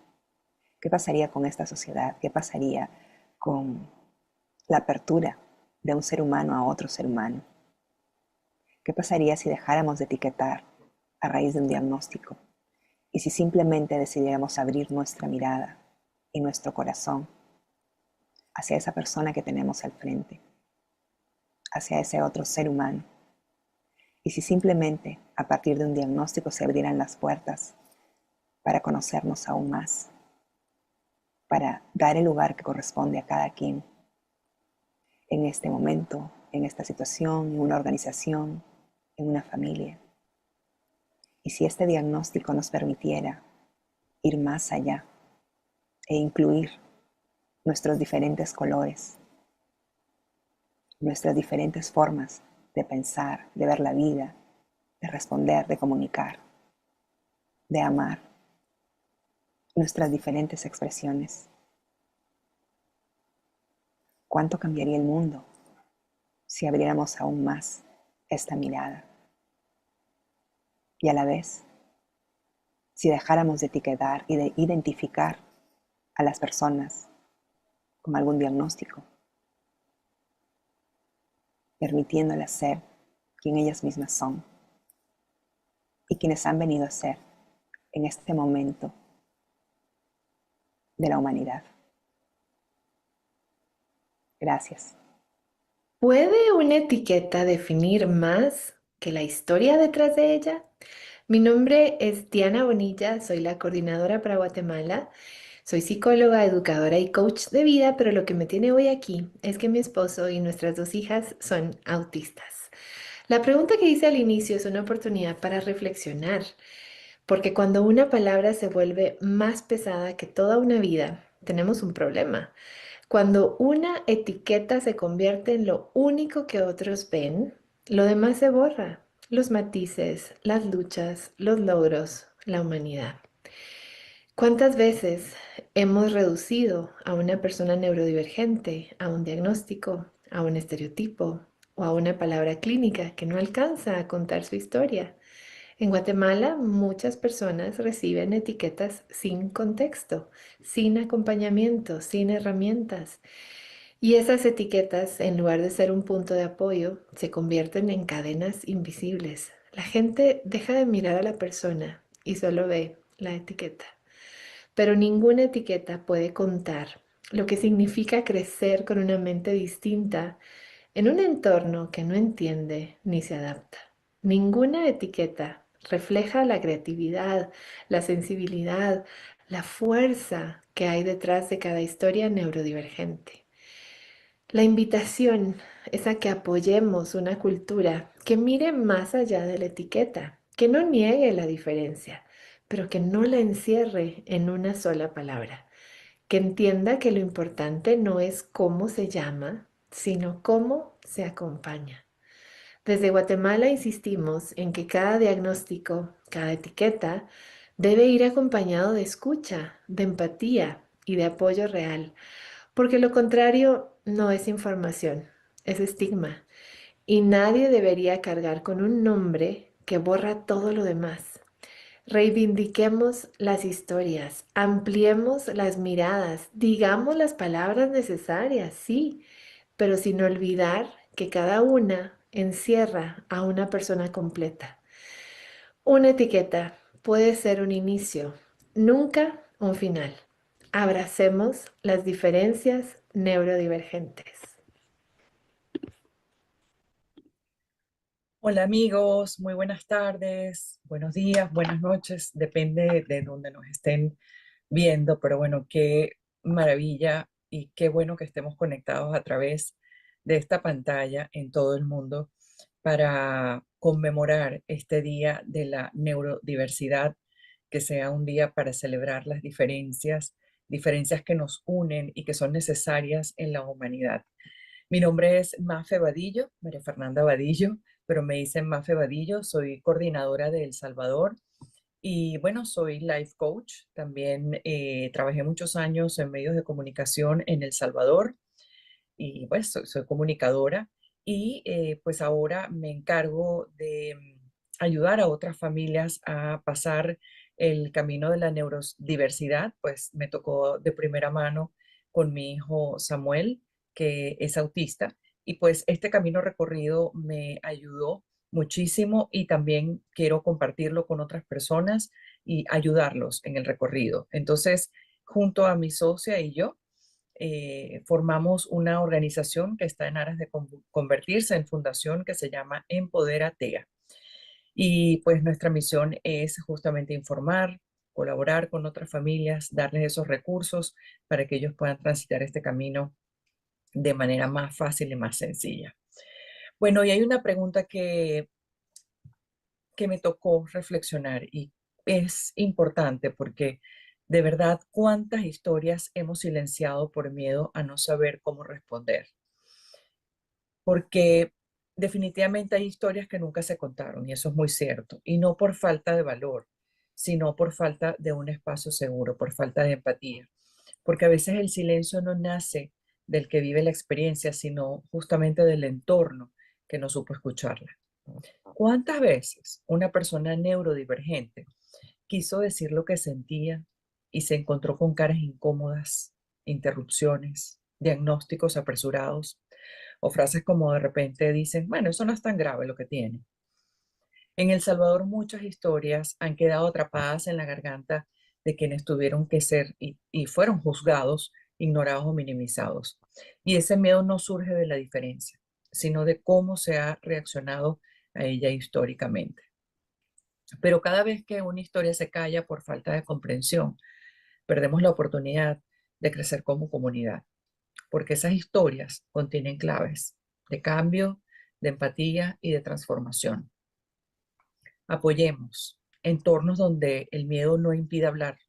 Speaker 19: ¿Qué pasaría con esta sociedad? ¿Qué pasaría con la apertura de un ser humano a otro ser humano? ¿Qué pasaría si dejáramos de etiquetar a raíz de un diagnóstico? Y si simplemente decidiéramos abrir nuestra mirada y nuestro corazón hacia esa persona que tenemos al frente, hacia ese otro ser humano. Y si simplemente a partir de un diagnóstico se abrieran las puertas para conocernos aún más, para dar el lugar que corresponde a cada quien. En este momento en esta situación, en una organización, en una familia. Y si este diagnóstico nos permitiera ir más allá e incluir nuestros diferentes colores, nuestras diferentes formas de pensar, de ver la vida, de responder, de comunicar, de amar, nuestras diferentes expresiones. ¿Cuánto cambiaría el mundo si abriéramos aún más esta mirada? Y a la vez, si dejáramos de etiquetar y de identificar a las personas con algún diagnóstico, permitiéndolas ser quien ellas mismas son y quienes han venido a ser en este momento de la humanidad. Gracias.
Speaker 12: ¿Puede una etiqueta definir más que la historia detrás de ella? Mi nombre es Diana Bonilla, soy la coordinadora para Guatemala. Soy psicóloga, educadora y coach de vida, pero lo que me tiene hoy aquí es que mi esposo y nuestras 2 hijas son autistas. La pregunta que hice al inicio es una oportunidad para reflexionar, porque cuando una palabra se vuelve más pesada que toda una vida, tenemos un problema. Cuando una etiqueta se convierte en lo único que otros ven, lo demás se borra. Los matices, las luchas, los logros, la humanidad. ¿Cuántas veces hemos reducido a una persona neurodivergente a un diagnóstico, a un estereotipo o a una palabra clínica que no alcanza a contar su historia? En Guatemala, muchas personas reciben etiquetas sin contexto, sin acompañamiento, sin herramientas. Y esas etiquetas, en lugar de ser un punto de apoyo, se convierten en cadenas invisibles. La gente deja de mirar a la persona y solo ve la etiqueta. Pero ninguna etiqueta puede contar lo que significa crecer con una mente distinta en un entorno que no entiende ni se adapta. Ninguna etiqueta refleja la creatividad, la sensibilidad, la fuerza que hay detrás de cada historia neurodivergente. La invitación es a que apoyemos una cultura que mire más allá de la etiqueta, que no niegue la diferencia, pero que no la encierre en una sola palabra, que entienda que lo importante no es cómo se llama, sino cómo se acompaña. Desde Guatemala insistimos en que cada diagnóstico, cada etiqueta, debe ir acompañado de escucha, de empatía y de apoyo real, porque lo contrario no es información, es estigma, y nadie debería cargar con un nombre que borra todo lo demás. Reivindiquemos las historias, ampliemos las miradas, digamos las palabras necesarias, sí, pero sin olvidar que cada una encierra a una persona completa. Una etiqueta puede ser un inicio, nunca un final. Abracemos las diferencias neurodivergentes.
Speaker 20: Hola amigos, muy buenas tardes, buenos días, buenas noches, depende de donde nos estén viendo, pero bueno, qué maravilla y qué bueno que estemos conectados a través de esta pantalla en todo el mundo para conmemorar este Día de la Neurodiversidad, que sea un día para celebrar las diferencias, diferencias que nos unen y que son necesarias en la humanidad. Mi nombre es Mafe Vadillo, María Fernanda Vadillo, pero me dicen Mafe Vadillo, soy coordinadora de El Salvador y bueno, soy life coach. También trabajé muchos años en medios de comunicación en El Salvador y pues soy comunicadora y pues ahora me encargo de ayudar a otras familias a pasar el camino de la neurodiversidad. Pues me tocó de primera mano con mi hijo Samuel, que es autista, y pues este camino recorrido me ayudó muchísimo y también quiero compartirlo con otras personas y ayudarlos en el recorrido. Entonces, junto a mi socia y yo, formamos una organización que está en aras de convertirse en fundación que se llama Empoderatea. Y pues nuestra misión es justamente informar, colaborar con otras familias, darles esos recursos para que ellos puedan transitar este camino de manera más fácil y más sencilla. Bueno, y hay una pregunta que me tocó reflexionar y es importante porque de verdad, ¿cuántas historias hemos silenciado por miedo a no saber cómo responder? Porque definitivamente hay historias que nunca se contaron y eso es muy cierto. Y no por falta de valor, sino por falta de un espacio seguro, por falta de empatía. Porque a veces el silencio no nace del que vive la experiencia, sino justamente del entorno que no supo escucharla. ¿Cuántas veces una persona neurodivergente quiso decir lo que sentía y se encontró con caras incómodas, interrupciones, diagnósticos apresurados o frases como de repente dicen, bueno, eso no es tan grave lo que tiene? En El Salvador muchas historias han quedado atrapadas en la garganta de quienes tuvieron que ser y fueron juzgados, ignorados o minimizados. Y ese miedo no surge de la diferencia, sino de cómo se ha reaccionado a ella históricamente. Pero cada vez que una historia se calla por falta de comprensión, perdemos la oportunidad de crecer como comunidad, porque esas historias contienen claves de cambio, de empatía y de transformación. Apoyemos entornos donde el miedo no impida hablar,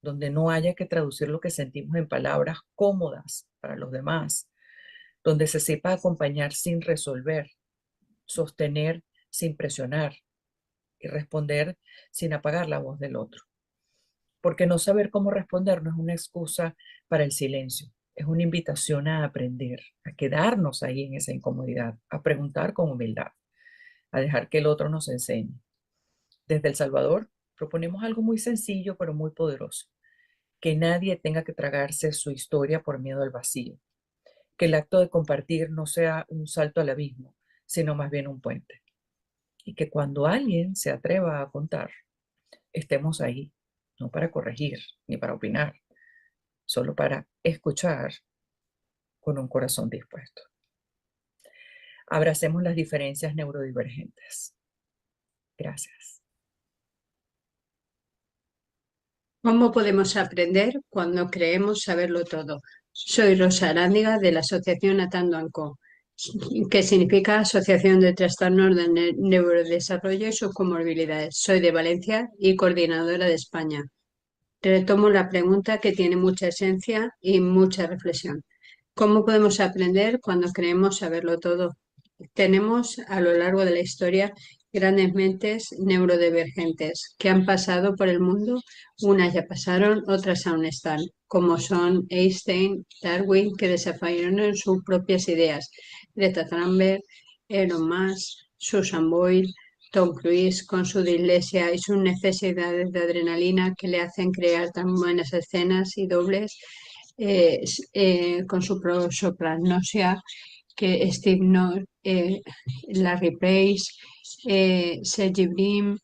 Speaker 20: donde no haya que traducir lo que sentimos en palabras cómodas para los demás, donde se sepa acompañar sin resolver, sostener sin presionar y responder sin apagar la voz del otro. Porque no saber cómo responder no es una excusa para el silencio, es una invitación a aprender, a quedarnos ahí en esa incomodidad, a preguntar con humildad, a dejar que el otro nos enseñe. Desde El Salvador proponemos algo muy sencillo pero muy poderoso, que nadie tenga que tragarse su historia por miedo al vacío, que el acto de compartir no sea un salto al abismo, sino más bien un puente, y que cuando alguien se atreva a contar, estemos ahí, no para corregir ni para opinar, solo para escuchar con un corazón dispuesto. Abracemos las diferencias neurodivergentes. Gracias.
Speaker 13: ¿Cómo podemos aprender cuando creemos saberlo todo? Soy Rosa Arándiga de la Asociación Atando & Co, que significa Asociación de Trastornos del Neurodesarrollo y sus comorbilidades. Soy de Valencia y coordinadora de España. Retomo la pregunta que tiene mucha esencia y mucha reflexión. ¿Cómo podemos aprender cuando creemos saberlo todo? Tenemos a lo largo de la historia grandes mentes neurodivergentes que han pasado por el mundo, unas ya pasaron, otras aún están, como son Einstein, Darwin, que desafiaron sus propias ideas, Greta Thunberg, Elon Musk, Susan Boyle, Tom Cruise con su dislexia y sus necesidades de adrenalina que le hacen crear tan buenas escenas y dobles, con su prosopagnosia, que Steve North, Larry Page, Sergey Brin,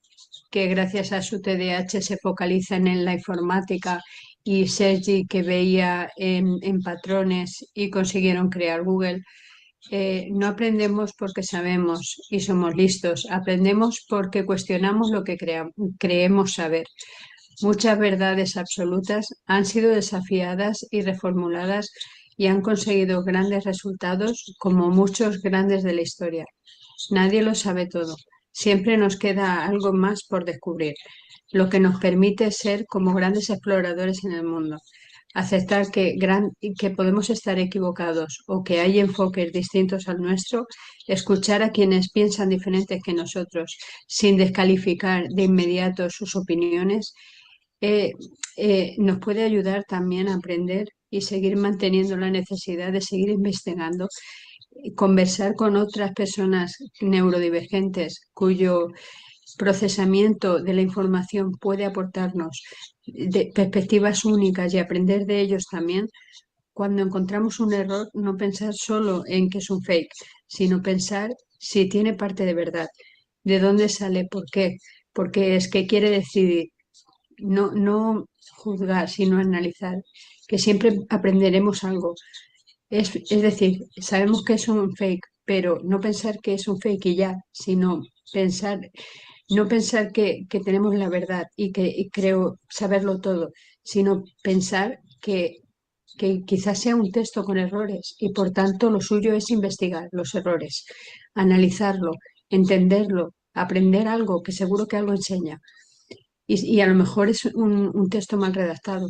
Speaker 13: que gracias a su TDAH se focalizan en la informática, y Sergey, que veía en patrones y consiguieron crear Google. No aprendemos porque sabemos y somos listos, aprendemos porque cuestionamos lo que creemos saber. Muchas verdades absolutas han sido desafiadas y reformuladas y han conseguido grandes resultados, como muchos grandes de la historia. Nadie lo sabe todo. Siempre nos queda algo más por descubrir, lo que nos permite ser como grandes exploradores en el mundo. Aceptar que podemos estar equivocados o que hay enfoques distintos al nuestro, escuchar a quienes piensan diferentes que nosotros, sin descalificar de inmediato sus opiniones, nos puede ayudar también a aprender y seguir manteniendo la necesidad de seguir investigando, conversar con otras personas neurodivergentes cuyo procesamiento de la información puede aportarnos perspectivas únicas y aprender de ellos también. Cuando encontramos un error, no pensar solo en que es un fake, sino pensar si tiene parte de verdad, de dónde sale, por qué, porque es que quiere decidir. No juzgar, sino analizar, que siempre aprenderemos algo. Es decir, sabemos que es un fake, pero no pensar que es un fake y ya, sino no pensar que tenemos la verdad y creo saberlo todo, sino pensar que que quizás sea un texto con errores y por tanto lo suyo es investigar los errores, analizarlo, entenderlo, aprender algo, que seguro que algo enseña. Y a lo mejor es un texto mal redactado.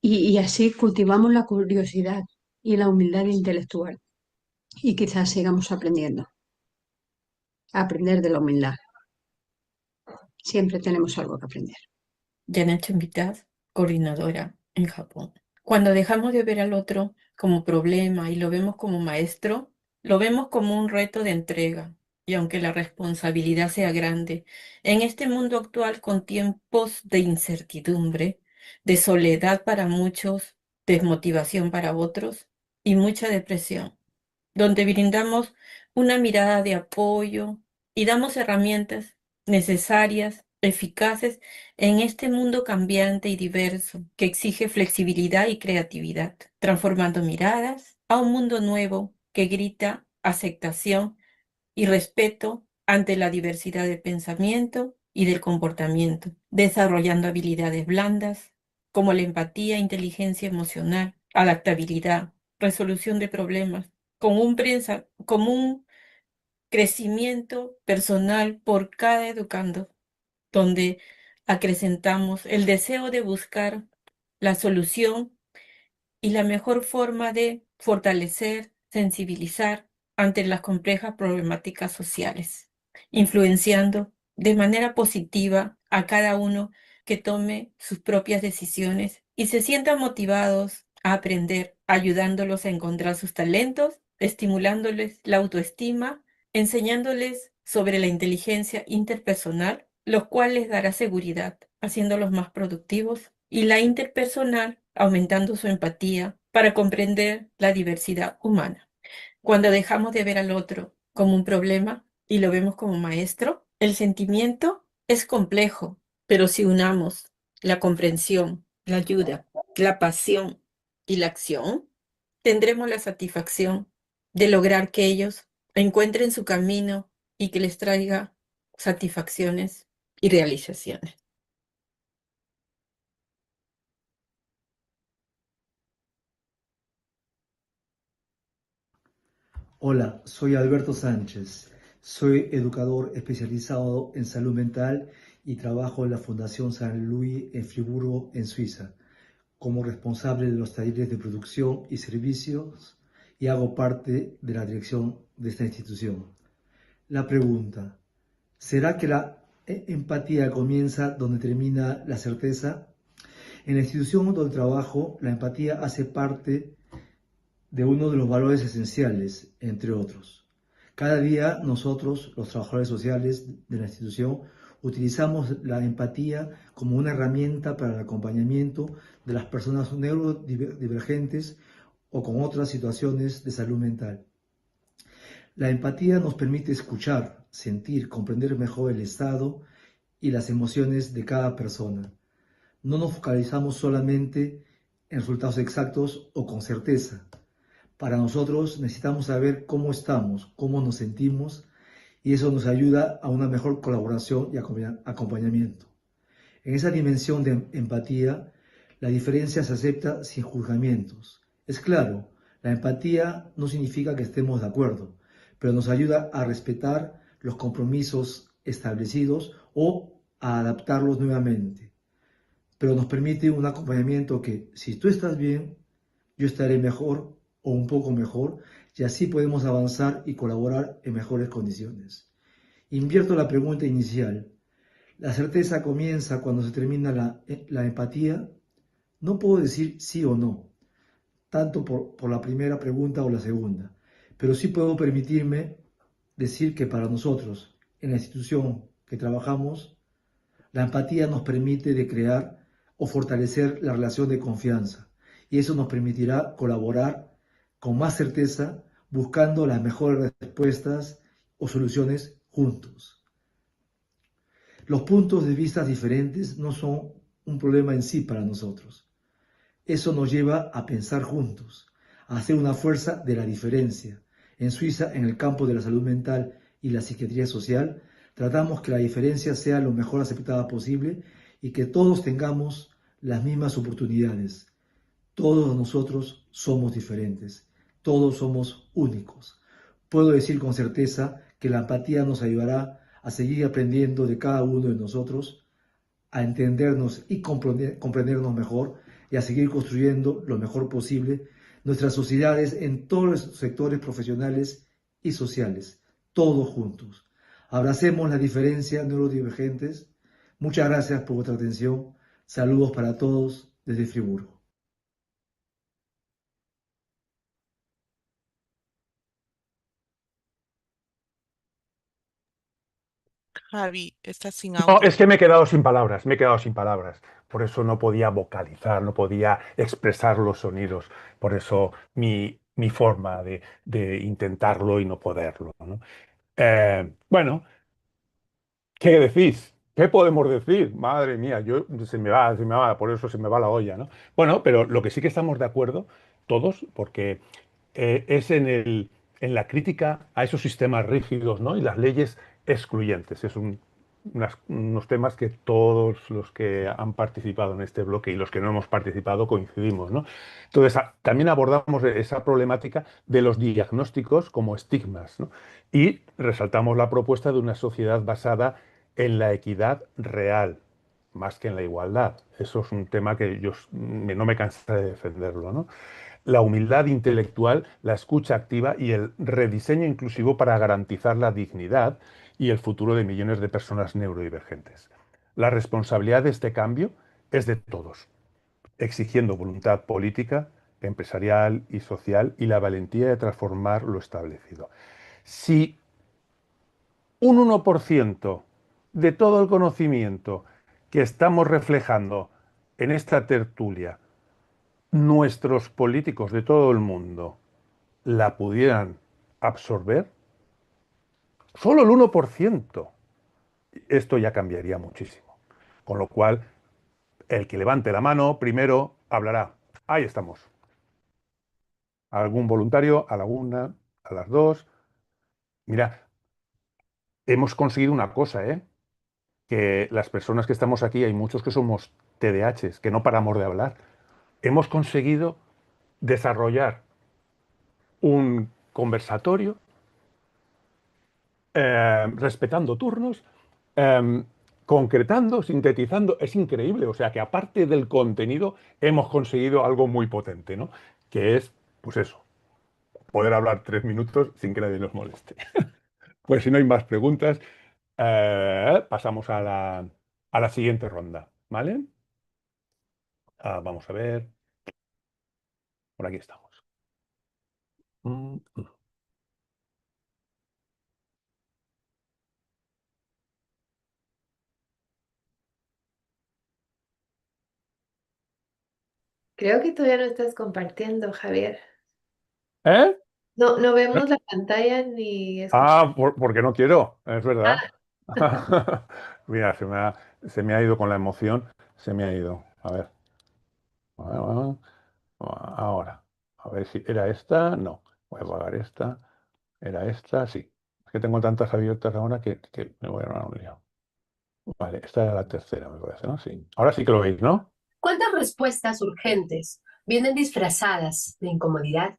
Speaker 13: Y así cultivamos la curiosidad y la humildad intelectual. Y quizás sigamos aprendiendo. A aprender de la humildad. Siempre tenemos algo que aprender.
Speaker 21: Janet Chembitas, coordinadora en Japón. Cuando dejamos de ver al otro como problema y lo vemos como maestro, lo vemos como un reto de entrega. Y aunque la responsabilidad sea grande, en este mundo actual con tiempos de incertidumbre, de soledad para muchos, desmotivación para otros y mucha depresión, donde brindamos una mirada de apoyo y damos herramientas necesarias, eficaces en este mundo cambiante y diverso que exige flexibilidad y creatividad, transformando miradas a un mundo nuevo que grita aceptación y respeto ante la diversidad de pensamiento y del comportamiento, desarrollando habilidades blandas como la empatía, inteligencia emocional, adaptabilidad, resolución de problemas, con un crecimiento personal por cada educando, donde acrecentamos el deseo de buscar la solución y la mejor forma de fortalecer, sensibilizar ante las complejas problemáticas sociales, influenciando de manera positiva a cada uno que tome sus propias decisiones y se sientan motivados a aprender, ayudándolos a encontrar sus talentos, estimulándoles la autoestima, enseñándoles sobre la inteligencia interpersonal, lo cual les dará seguridad, haciéndolos más productivos, y la interpersonal, aumentando su empatía para comprender la diversidad humana. Cuando dejamos de ver al otro como un problema y lo vemos como maestro, el sentimiento es complejo, pero si unamos la comprensión, la ayuda, la pasión y la acción, tendremos la satisfacción de lograr que ellos encuentren su camino y que les traiga satisfacciones y realizaciones.
Speaker 22: Hola, soy Alberto Sánchez. Soy educador especializado en salud mental y trabajo en la Fundación San Luis en Friburgo, en Suiza, como responsable de los talleres de producción y servicios y hago parte de la dirección de esta institución. La pregunta, ¿será que la empatía comienza donde termina la certeza? En la institución donde trabajo, la empatía hace parte de uno de los valores esenciales, entre otros. Cada día nosotros, los trabajadores sociales de la institución, utilizamos la empatía como una herramienta para el acompañamiento de las personas neurodivergentes o con otras situaciones de salud mental. La empatía nos permite escuchar, sentir, comprender mejor el estado y las emociones de cada persona. No nos focalizamos solamente en resultados exactos o con certeza. Para nosotros necesitamos saber cómo estamos, cómo nos sentimos, y eso nos ayuda a una mejor colaboración y acompañamiento. En esa dimensión de empatía, la diferencia se acepta sin juzgamientos. Es claro, la empatía no significa que estemos de acuerdo, pero nos ayuda a respetar los compromisos establecidos o a adaptarlos nuevamente. Pero nos permite un acompañamiento que, si tú estás bien, yo estaré mejor o un poco mejor, y así podemos avanzar y colaborar en mejores condiciones. Invierto la pregunta inicial. ¿La certeza comienza cuando se termina la empatía? No puedo decir sí o no, tanto por la primera pregunta o la segunda, pero sí puedo permitirme decir que para nosotros, en la institución que trabajamos, la empatía nos permite de crear o fortalecer la relación de confianza, y eso nos permitirá colaborar con más certeza, buscando las mejores respuestas o soluciones juntos. Los puntos de vista diferentes no son un problema en sí para nosotros. Eso nos lleva a pensar juntos, a hacer una fuerza de la diferencia. En Suiza, en el campo de la salud mental y la psiquiatría social, tratamos que la diferencia sea lo mejor aceptada posible y que todos tengamos las mismas oportunidades. Todos nosotros somos diferentes, todos somos únicos. Puedo decir con certeza que la empatía nos ayudará a seguir aprendiendo de cada uno de nosotros, a entendernos y comprendernos mejor y a seguir construyendo lo mejor posible nuestras sociedades en todos los sectores profesionales y sociales, todos juntos. Abracemos las diferencias neurodivergentes. Muchas gracias por vuestra atención. Saludos para todos desde Friburgo.
Speaker 1: Javi, estás sin
Speaker 2: No,
Speaker 1: audio.
Speaker 2: es que me he quedado sin palabras, me he quedado sin palabras. Por eso no podía vocalizar, no podía expresar los sonidos. Por eso mi forma de intentarlo y no poderlo, ¿no? Bueno, ¿qué decís? ¿Qué podemos decir? Madre mía, se me va, por eso se me va la olla, ¿no? Bueno, pero lo que sí que estamos de acuerdo, todos, porque es en la crítica a esos sistemas rígidos, ¿no? Y las leyes excluyentes. Es unos temas que todos los que han participado en este bloque y los que no hemos participado coincidimos, ¿no? Entonces, también abordamos esa problemática de los diagnósticos como estigmas, ¿no? Y resaltamos la propuesta de una sociedad basada en la equidad real, más que en la igualdad. Eso es un tema que no me cansaré de defenderlo, ¿no? La humildad intelectual, la escucha activa y el rediseño inclusivo para garantizar la dignidad y el futuro de millones de personas neurodivergentes. La responsabilidad de este cambio es de todos, exigiendo voluntad política, empresarial y social y la valentía de transformar lo establecido. Si un 1% de todo el conocimiento que estamos reflejando en esta tertulia, nuestros políticos de todo el mundo la pudieran absorber, solo el 1%, esto ya cambiaría muchísimo. Con lo cual, el que levante la mano primero hablará. Ahí estamos. Algún voluntario, a la una, a las dos. Mira, hemos conseguido una cosa, ¿eh? Que las personas que estamos aquí, hay muchos que somos TDAHs, que no paramos de hablar. Hemos conseguido desarrollar un conversatorio respetando turnos, concretando, sintetizando. Es increíble. O sea que aparte del contenido, hemos conseguido algo muy potente, ¿no? Que es, pues eso, poder hablar 3 minutos sin que nadie nos moleste. Pues si no hay más preguntas, pasamos a la siguiente ronda, ¿vale? Vamos a ver. Por aquí estamos.
Speaker 12: Creo que todavía no estás compartiendo, Javier.
Speaker 2: ¿Eh?
Speaker 12: No vemos la pantalla ni escuchamos.
Speaker 2: Porque no quiero, es verdad. Mira, se me ha ido con la emoción, se me ha ido. A ver. Ahora. A ver si era esta. No. Voy a apagar esta. Era esta, sí. Es que tengo tantas abiertas ahora que me voy a dar un lío. Vale, esta era la tercera, me parece, ¿no? Sí. Ahora sí que lo veis, ¿no?
Speaker 3: ¿Cuántas respuestas urgentes vienen disfrazadas de incomodidad?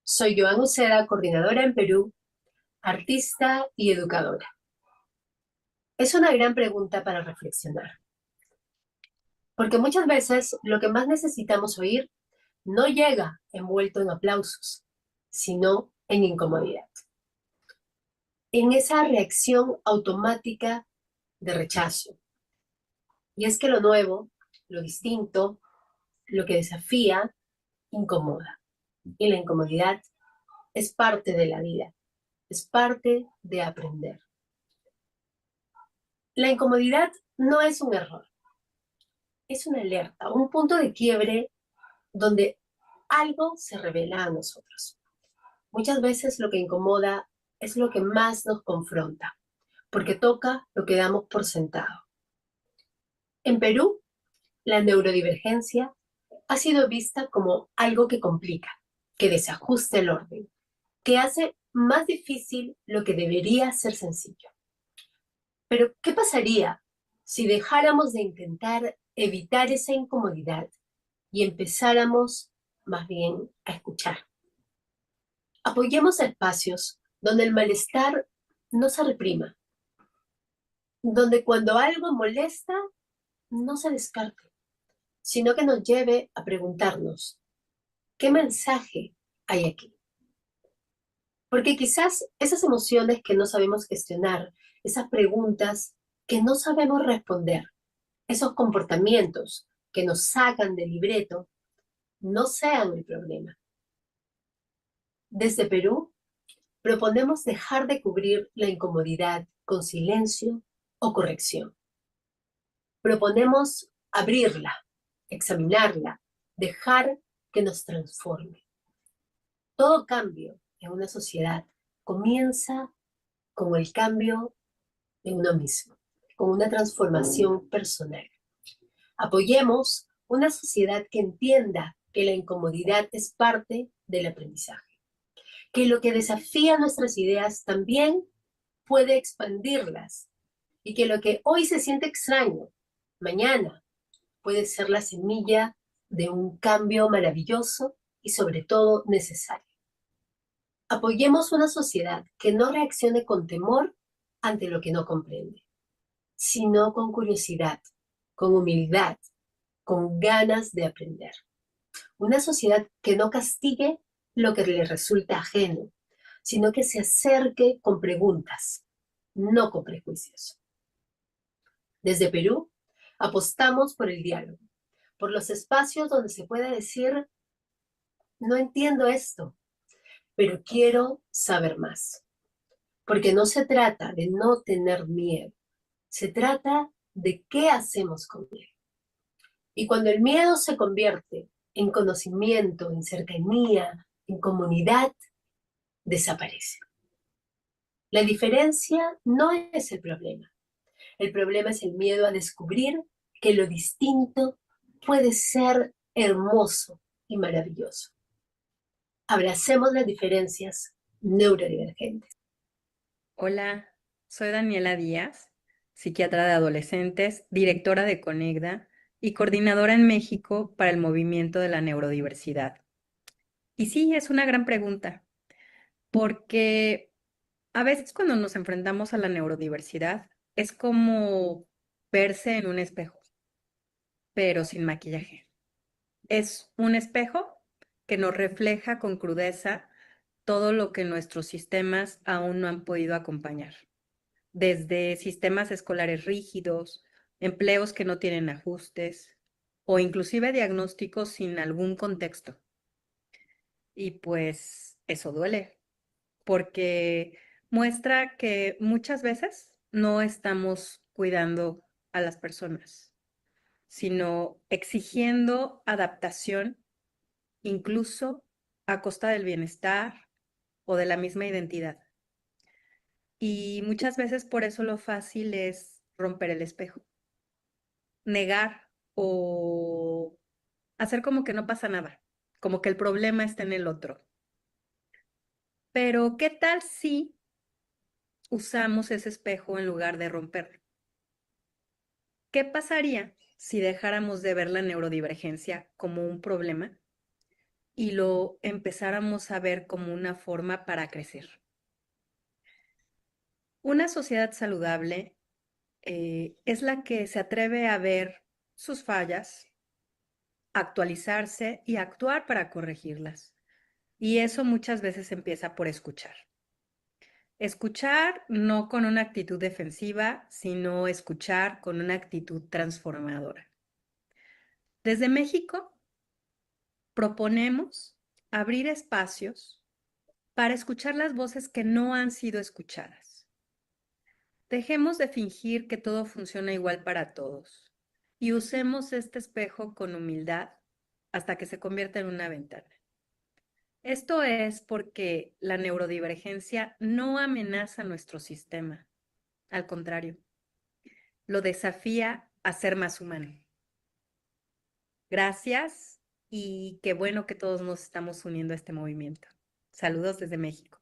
Speaker 3: Soy Joan Uceda, coordinadora en Perú, artista y educadora. Es una gran pregunta para reflexionar, porque muchas veces lo que más necesitamos oír no llega envuelto en aplausos, sino en incomodidad. En esa reacción automática de rechazo. Y es que lo nuevo, lo distinto, lo que desafía, incomoda. Y la incomodidad es parte de la vida, es parte de aprender. La incomodidad no es un error, es una alerta, un punto de quiebre donde algo se revela a nosotros. Muchas veces lo que incomoda es lo que más nos confronta, porque toca lo que damos por sentado. En Perú, la neurodivergencia ha sido vista como algo que complica, que desajusta el orden, que hace más difícil lo que debería ser sencillo. Pero, ¿qué pasaría si dejáramos de intentar evitar esa incomodidad y empezáramos más bien a escuchar. Apoyemos espacios donde el malestar no se reprima, donde cuando algo molesta no se descarte, sino que nos lleve a preguntarnos, ¿qué mensaje hay aquí? Porque quizás esas emociones que no sabemos gestionar, esas preguntas que no sabemos responder, esos comportamientos que nos sacan del libreto, no sean el problema. Desde Perú, proponemos dejar de cubrir la incomodidad con silencio o corrección. Proponemos abrirla, examinarla, dejar que nos transforme. Todo cambio en una sociedad comienza con el cambio de uno mismo, con una transformación personal. Apoyemos una sociedad que entienda que la incomodidad es parte del aprendizaje, que lo que desafía nuestras ideas también puede expandirlas y que lo que hoy se siente extraño, mañana puede ser la semilla de un cambio maravilloso y sobre todo necesario. Apoyemos una sociedad que no reaccione con temor ante lo que no comprende, sino con curiosidad, con humildad, con ganas de aprender. Una sociedad que no castigue lo que le resulta ajeno, sino que se acerque con preguntas, no con prejuicios. Desde Perú, apostamos por el diálogo, por los espacios donde se puede decir, no entiendo esto, pero quiero saber más. Porque no se trata de no tener miedo, se trata de qué hacemos con él. Y cuando el miedo se convierte en conocimiento, en cercanía, en comunidad, desaparece. La diferencia no es el problema es el miedo a descubrir que lo distinto puede ser hermoso y maravilloso. Abracemos las diferencias neurodivergentes.
Speaker 4: Hola, soy Daniela Díaz, psiquiatra de adolescentes, directora de Conegda y coordinadora en México para el movimiento de la neurodiversidad. Y sí, es una gran pregunta, porque a veces cuando nos enfrentamos a la neurodiversidad es como verse en un espejo, pero sin maquillaje. Es un espejo que nos refleja con crudeza todo lo que nuestros sistemas aún no han podido acompañar. Desde sistemas escolares rígidos, empleos que no tienen ajustes o inclusive diagnósticos sin algún contexto. Y pues eso duele, porque muestra que muchas veces no estamos cuidando a las personas, sino exigiendo adaptación, incluso a costa del bienestar o de la misma identidad. Y muchas veces por eso lo fácil es romper el espejo, negar o hacer como que no pasa nada, como que el problema está en el otro. Pero, ¿qué tal si usamos ese espejo en lugar de romperlo? ¿Qué pasaría si dejáramos de ver la neurodivergencia como un problema y lo empezáramos a ver como una forma para crecer? Una sociedad saludable es la que se atreve a ver sus fallas, actualizarse y actuar para corregirlas. Y eso muchas veces empieza por escuchar. Escuchar no con una actitud defensiva, sino escuchar con una actitud transformadora. Desde México proponemos abrir espacios para escuchar las voces que no han sido escuchadas. Dejemos de fingir que todo funciona igual para todos y usemos este espejo con humildad hasta que se convierta en una ventana. Esto es porque la neurodivergencia no amenaza nuestro sistema, al contrario, lo desafía a ser más humano. Gracias y qué bueno que todos nos estamos uniendo a este movimiento. Saludos desde México.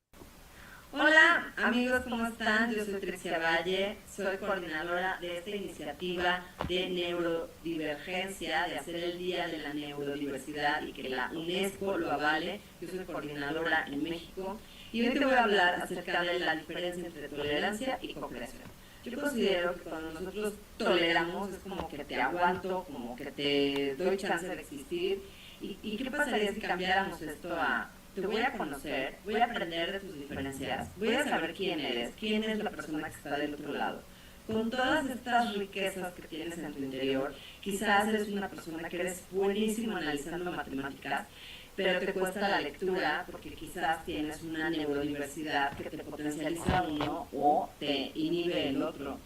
Speaker 5: Hola amigos, ¿cómo están? Yo soy Tricia Valle, soy coordinadora de esta iniciativa de neurodivergencia, de hacer el Día de la Neurodiversidad y que la UNESCO lo avale. Yo soy coordinadora en México y hoy te voy a hablar acerca de la diferencia entre tolerancia y co-creación. Yo considero que cuando nosotros toleramos es como que te aguanto, como que te doy chance de existir. ¿Y qué pasaría si cambiáramos esto a te voy a conocer, voy a aprender de tus diferencias, voy a saber quién eres, quién es la persona que está del otro lado? Con todas estas riquezas que tienes en tu interior, quizás eres una persona que eres buenísimo analizando matemáticas, pero te cuesta la lectura porque quizás tienes una neurodiversidad que te potencializa uno o te inhibe el otro.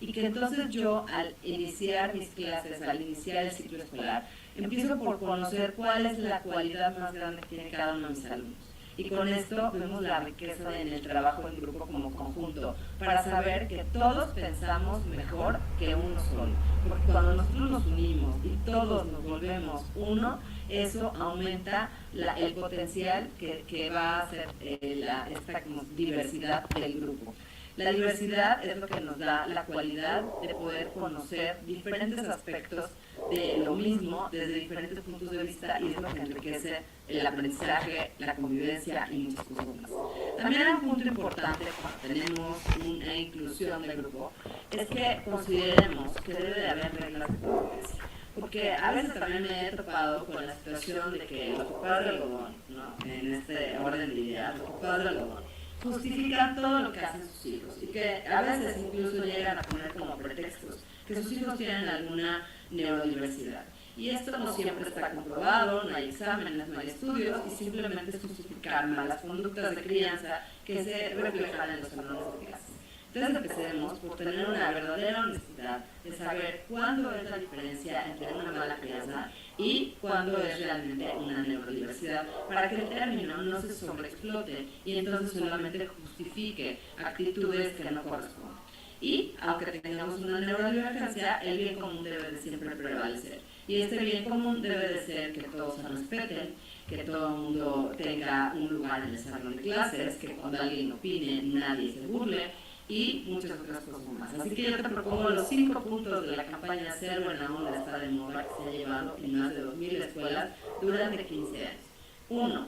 Speaker 5: Y que entonces yo, al iniciar mis clases, al iniciar el ciclo escolar, empiezo por conocer cuál es la cualidad más grande que tiene cada uno de mis alumnos. Y con esto vemos la riqueza en el trabajo en grupo como conjunto, para saber que todos pensamos mejor que uno solo. Porque cuando nosotros nos unimos y todos nos volvemos uno, eso aumenta el potencial que va a hacer esta como diversidad del grupo. La diversidad es lo que nos da la cualidad de poder conocer diferentes aspectos de lo mismo desde diferentes puntos de vista y es lo que enriquece el aprendizaje, la convivencia y muchas cosas más. También un punto importante cuando tenemos una inclusión del grupo es que consideremos que debe de haber reglas de convivencia. Porque a veces también me he topado con la situación de que los papás de algodón, ¿no? En este orden de ideas, los papás de algodón justifican todo lo que hacen sus hijos y que a veces incluso llegan a poner como pretextos que sus hijos tienen alguna neurodiversidad. Y esto no siempre está comprobado, no hay exámenes, no hay estudios y simplemente es justificar malas conductas de crianza que se reflejan en los salones de clase. Entonces empecemos por tener una verdadera honestidad de saber cuándo es la diferencia entre una mala crianza y cuándo es realmente una neurodiversidad, para que el término no se sobreexplote y entonces solamente justifique actitudes que no corresponden. Y aunque tengamos una neurodivergencia, el bien común debe de siempre prevalecer. Y este bien común debe de ser que todos se respeten, que todo el mundo tenga un lugar en el salón de clases, que cuando alguien opine nadie se burle, y muchas otras cosas más. Así que yo te propongo los 5 puntos de la campaña Ser Buena Onda está de moda, que se ha llevado en más de 2000 escuelas durante 15 años. 1.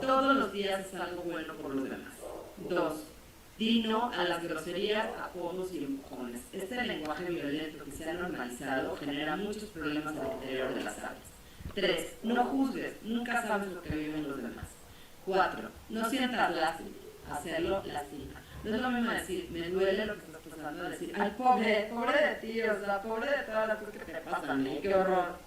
Speaker 5: Todos los días es algo bueno por los demás. 2. Di no a las groserías, apodos y empujones. Este lenguaje violento que se ha normalizado genera muchos problemas al interior de las aulas. 3. No juzgues, nunca sabes lo que viven los demás. 4. No sientas lástima, hacerlo lastima. No es lo mismo decir, me duele lo que estás pasando, decir, ay, pobre de ti, o sea, pobre de todas las cosas que te pasan, qué horror.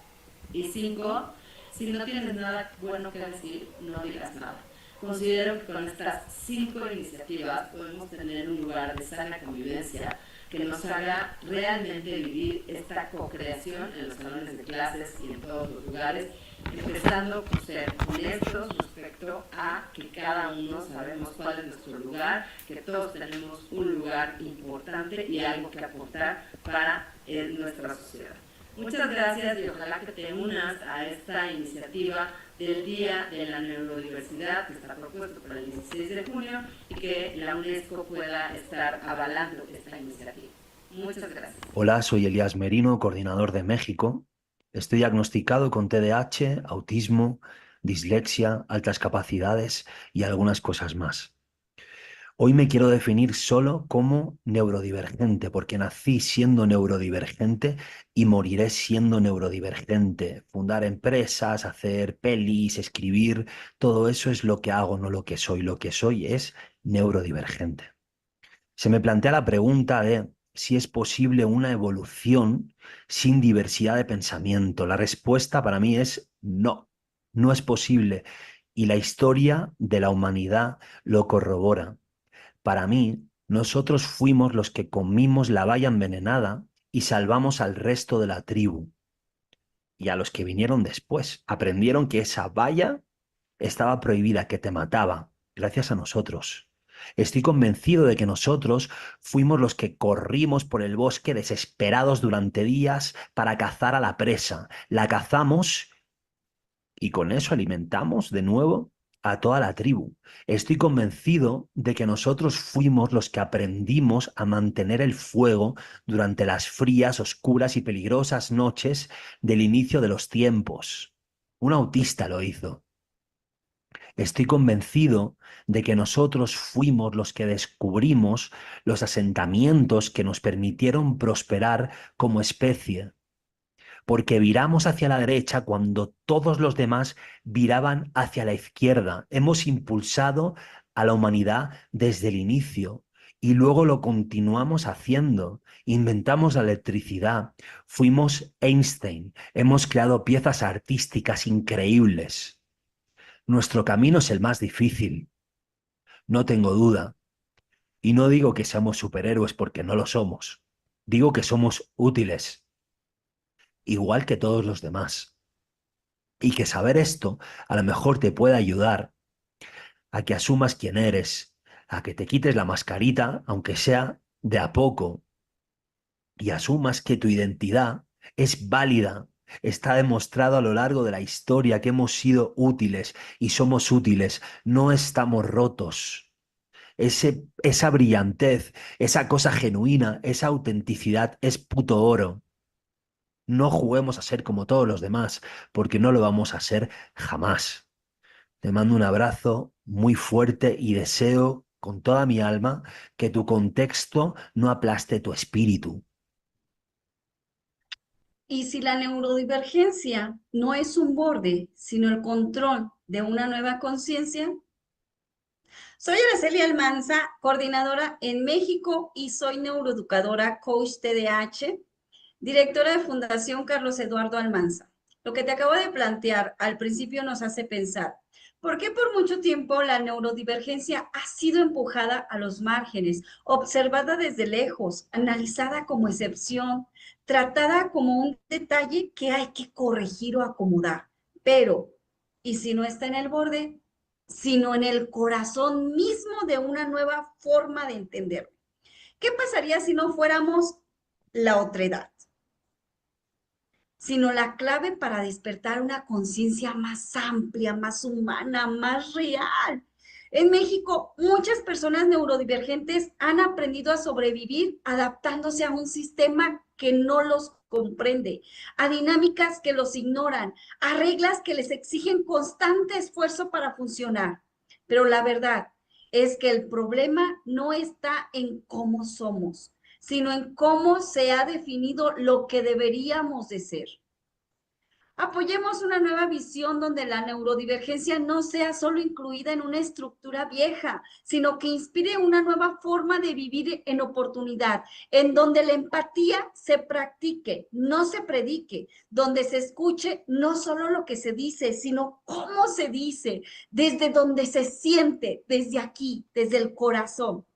Speaker 5: Y 5, si no tienes nada bueno que decir, no digas nada. Considero que con estas 5 iniciativas podemos tener un lugar de sana convivencia que nos haga realmente vivir esta co-creación en los salones de clases y en todos los lugares, empezando por ser honestos respecto a que cada uno sabemos cuál es nuestro lugar, que todos tenemos un lugar importante y algo que aportar para nuestra sociedad. Muchas gracias y ojalá que te unas a esta iniciativa del Día de la Neurodiversidad que está propuesto para el 16 de junio y que la UNESCO pueda estar avalando esta iniciativa. Muchas gracias.
Speaker 6: Hola, soy Elías Merino, coordinador de México. Estoy diagnosticado con TDAH, autismo, dislexia, altas capacidades y algunas cosas más. Hoy me quiero definir solo como neurodivergente, porque nací siendo neurodivergente y moriré siendo neurodivergente. Fundar empresas, hacer pelis, escribir, todo eso es lo que hago, no lo que soy. Lo que soy es neurodivergente. Se me plantea la pregunta de si es posible una evolución sin diversidad de pensamiento. La respuesta para mí es no, no es posible. Y la historia de la humanidad lo corrobora. Para mí, nosotros fuimos los que comimos la baya envenenada y salvamos al resto de la tribu. Y a los que vinieron después, aprendieron que esa baya estaba prohibida, que te mataba, gracias a nosotros. Estoy convencido de que nosotros fuimos los que corrimos por el bosque desesperados durante días para cazar a la presa. La cazamos y con eso alimentamos de nuevo a toda la tribu. Estoy convencido de que nosotros fuimos los que aprendimos a mantener el fuego durante las frías, oscuras y peligrosas noches del inicio de los tiempos. Un autista lo hizo. Estoy convencido de que nosotros fuimos los que descubrimos los asentamientos que nos permitieron prosperar como especie, porque viramos hacia la derecha cuando todos los demás viraban hacia la izquierda. Hemos impulsado a la humanidad desde el inicio y luego lo continuamos haciendo. Inventamos la electricidad, fuimos Einstein, hemos creado piezas artísticas increíbles. Nuestro camino es el más difícil, no tengo duda. Y no digo que seamos superhéroes porque no lo somos. Digo que somos útiles, igual que todos los demás. Y que saber esto a lo mejor te puede ayudar a que asumas quién eres, a que te quites la mascarita, aunque sea de a poco, y asumas que tu identidad es válida. Está demostrado a lo largo de la historia que hemos sido útiles y somos útiles, no estamos rotos. Esa brillantez, esa cosa genuina, esa autenticidad es puto oro. No juguemos a ser como todos los demás, porque no lo vamos a ser jamás. Te mando un abrazo muy fuerte y deseo con toda mi alma que tu contexto no aplaste tu espíritu.
Speaker 15: Y si la neurodivergencia no es un borde, sino el control de una nueva conciencia. Soy Araceli Almanza, coordinadora en México y soy neuroeducadora, coach TDAH, directora de Fundación Carlos Eduardo Almanza. Lo que te acabo de plantear al principio nos hace pensar, ¿por qué por mucho tiempo la neurodivergencia ha sido empujada a los márgenes, observada desde lejos, analizada como excepción, tratada como un detalle que hay que corregir o acomodar? Pero, ¿y si no está en el borde, sino en el corazón mismo de una nueva forma de entenderlo? ¿Qué pasaría si no fuéramos la otredad, sino la clave para despertar una conciencia más amplia, más humana, más real? En México, muchas personas neurodivergentes han aprendido a sobrevivir adaptándose a un sistema que no los comprende, a dinámicas que los ignoran, a reglas que les exigen constante esfuerzo para funcionar. Pero la verdad es que el problema no está en cómo somos, sino en cómo se ha definido lo que deberíamos de ser. Apoyemos una nueva visión donde la neurodivergencia no sea solo incluida en una estructura vieja, sino que inspire una nueva forma de vivir en oportunidad, en donde la empatía se practique, no se predique, donde se escuche no solo lo que se dice, sino cómo se dice, desde donde se siente, desde aquí, desde el corazón.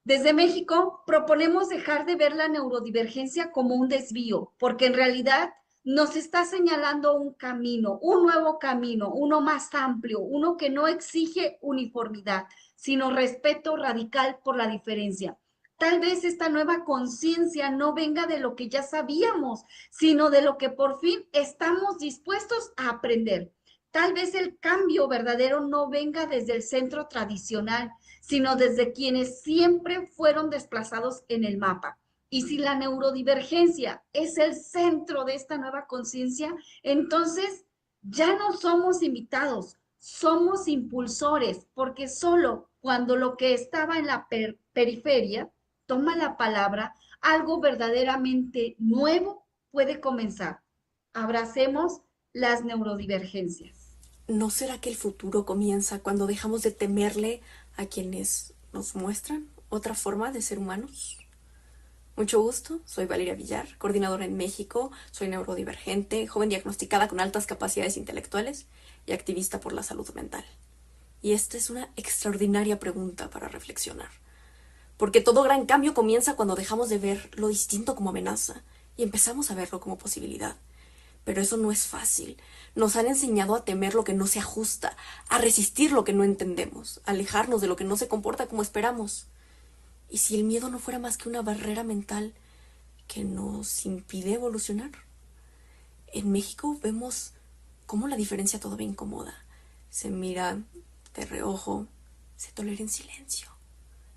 Speaker 15: Desde México proponemos dejar de ver la neurodivergencia como un desvío, porque en realidad nos está señalando un camino, un nuevo camino, uno más amplio, uno que no exige uniformidad, sino respeto radical por la diferencia. Tal vez esta nueva conciencia no venga de lo que ya sabíamos, sino de lo que por fin estamos dispuestos a aprender. Tal vez el cambio verdadero no venga desde el centro tradicional, sino desde quienes siempre fueron desplazados en el mapa. Y si la neurodivergencia es el centro de esta nueva conciencia, entonces ya no somos invitados, somos impulsores, porque solo cuando lo que estaba en la periferia toma la palabra, algo verdaderamente nuevo puede comenzar. Abracemos las neurodivergencias.
Speaker 7: ¿No será que el futuro comienza cuando dejamos de temerle a quienes nos muestran otra forma de ser humanos? Mucho gusto, soy Valeria Villar, coordinadora en México, soy neurodivergente, joven diagnosticada con altas capacidades intelectuales y activista por la salud mental. Y esta es una extraordinaria pregunta para reflexionar, porque todo gran cambio comienza cuando dejamos de ver lo distinto como amenaza y empezamos a verlo como posibilidad. Pero eso no es fácil. Nos han enseñado a temer lo que no se ajusta, a resistir lo que no entendemos, a alejarnos de lo que no se comporta como esperamos. ¿Y si el miedo no fuera más que una barrera mental que nos impide evolucionar? En México vemos cómo la diferencia todavía incomoda. Se mira de reojo, se tolera en silencio,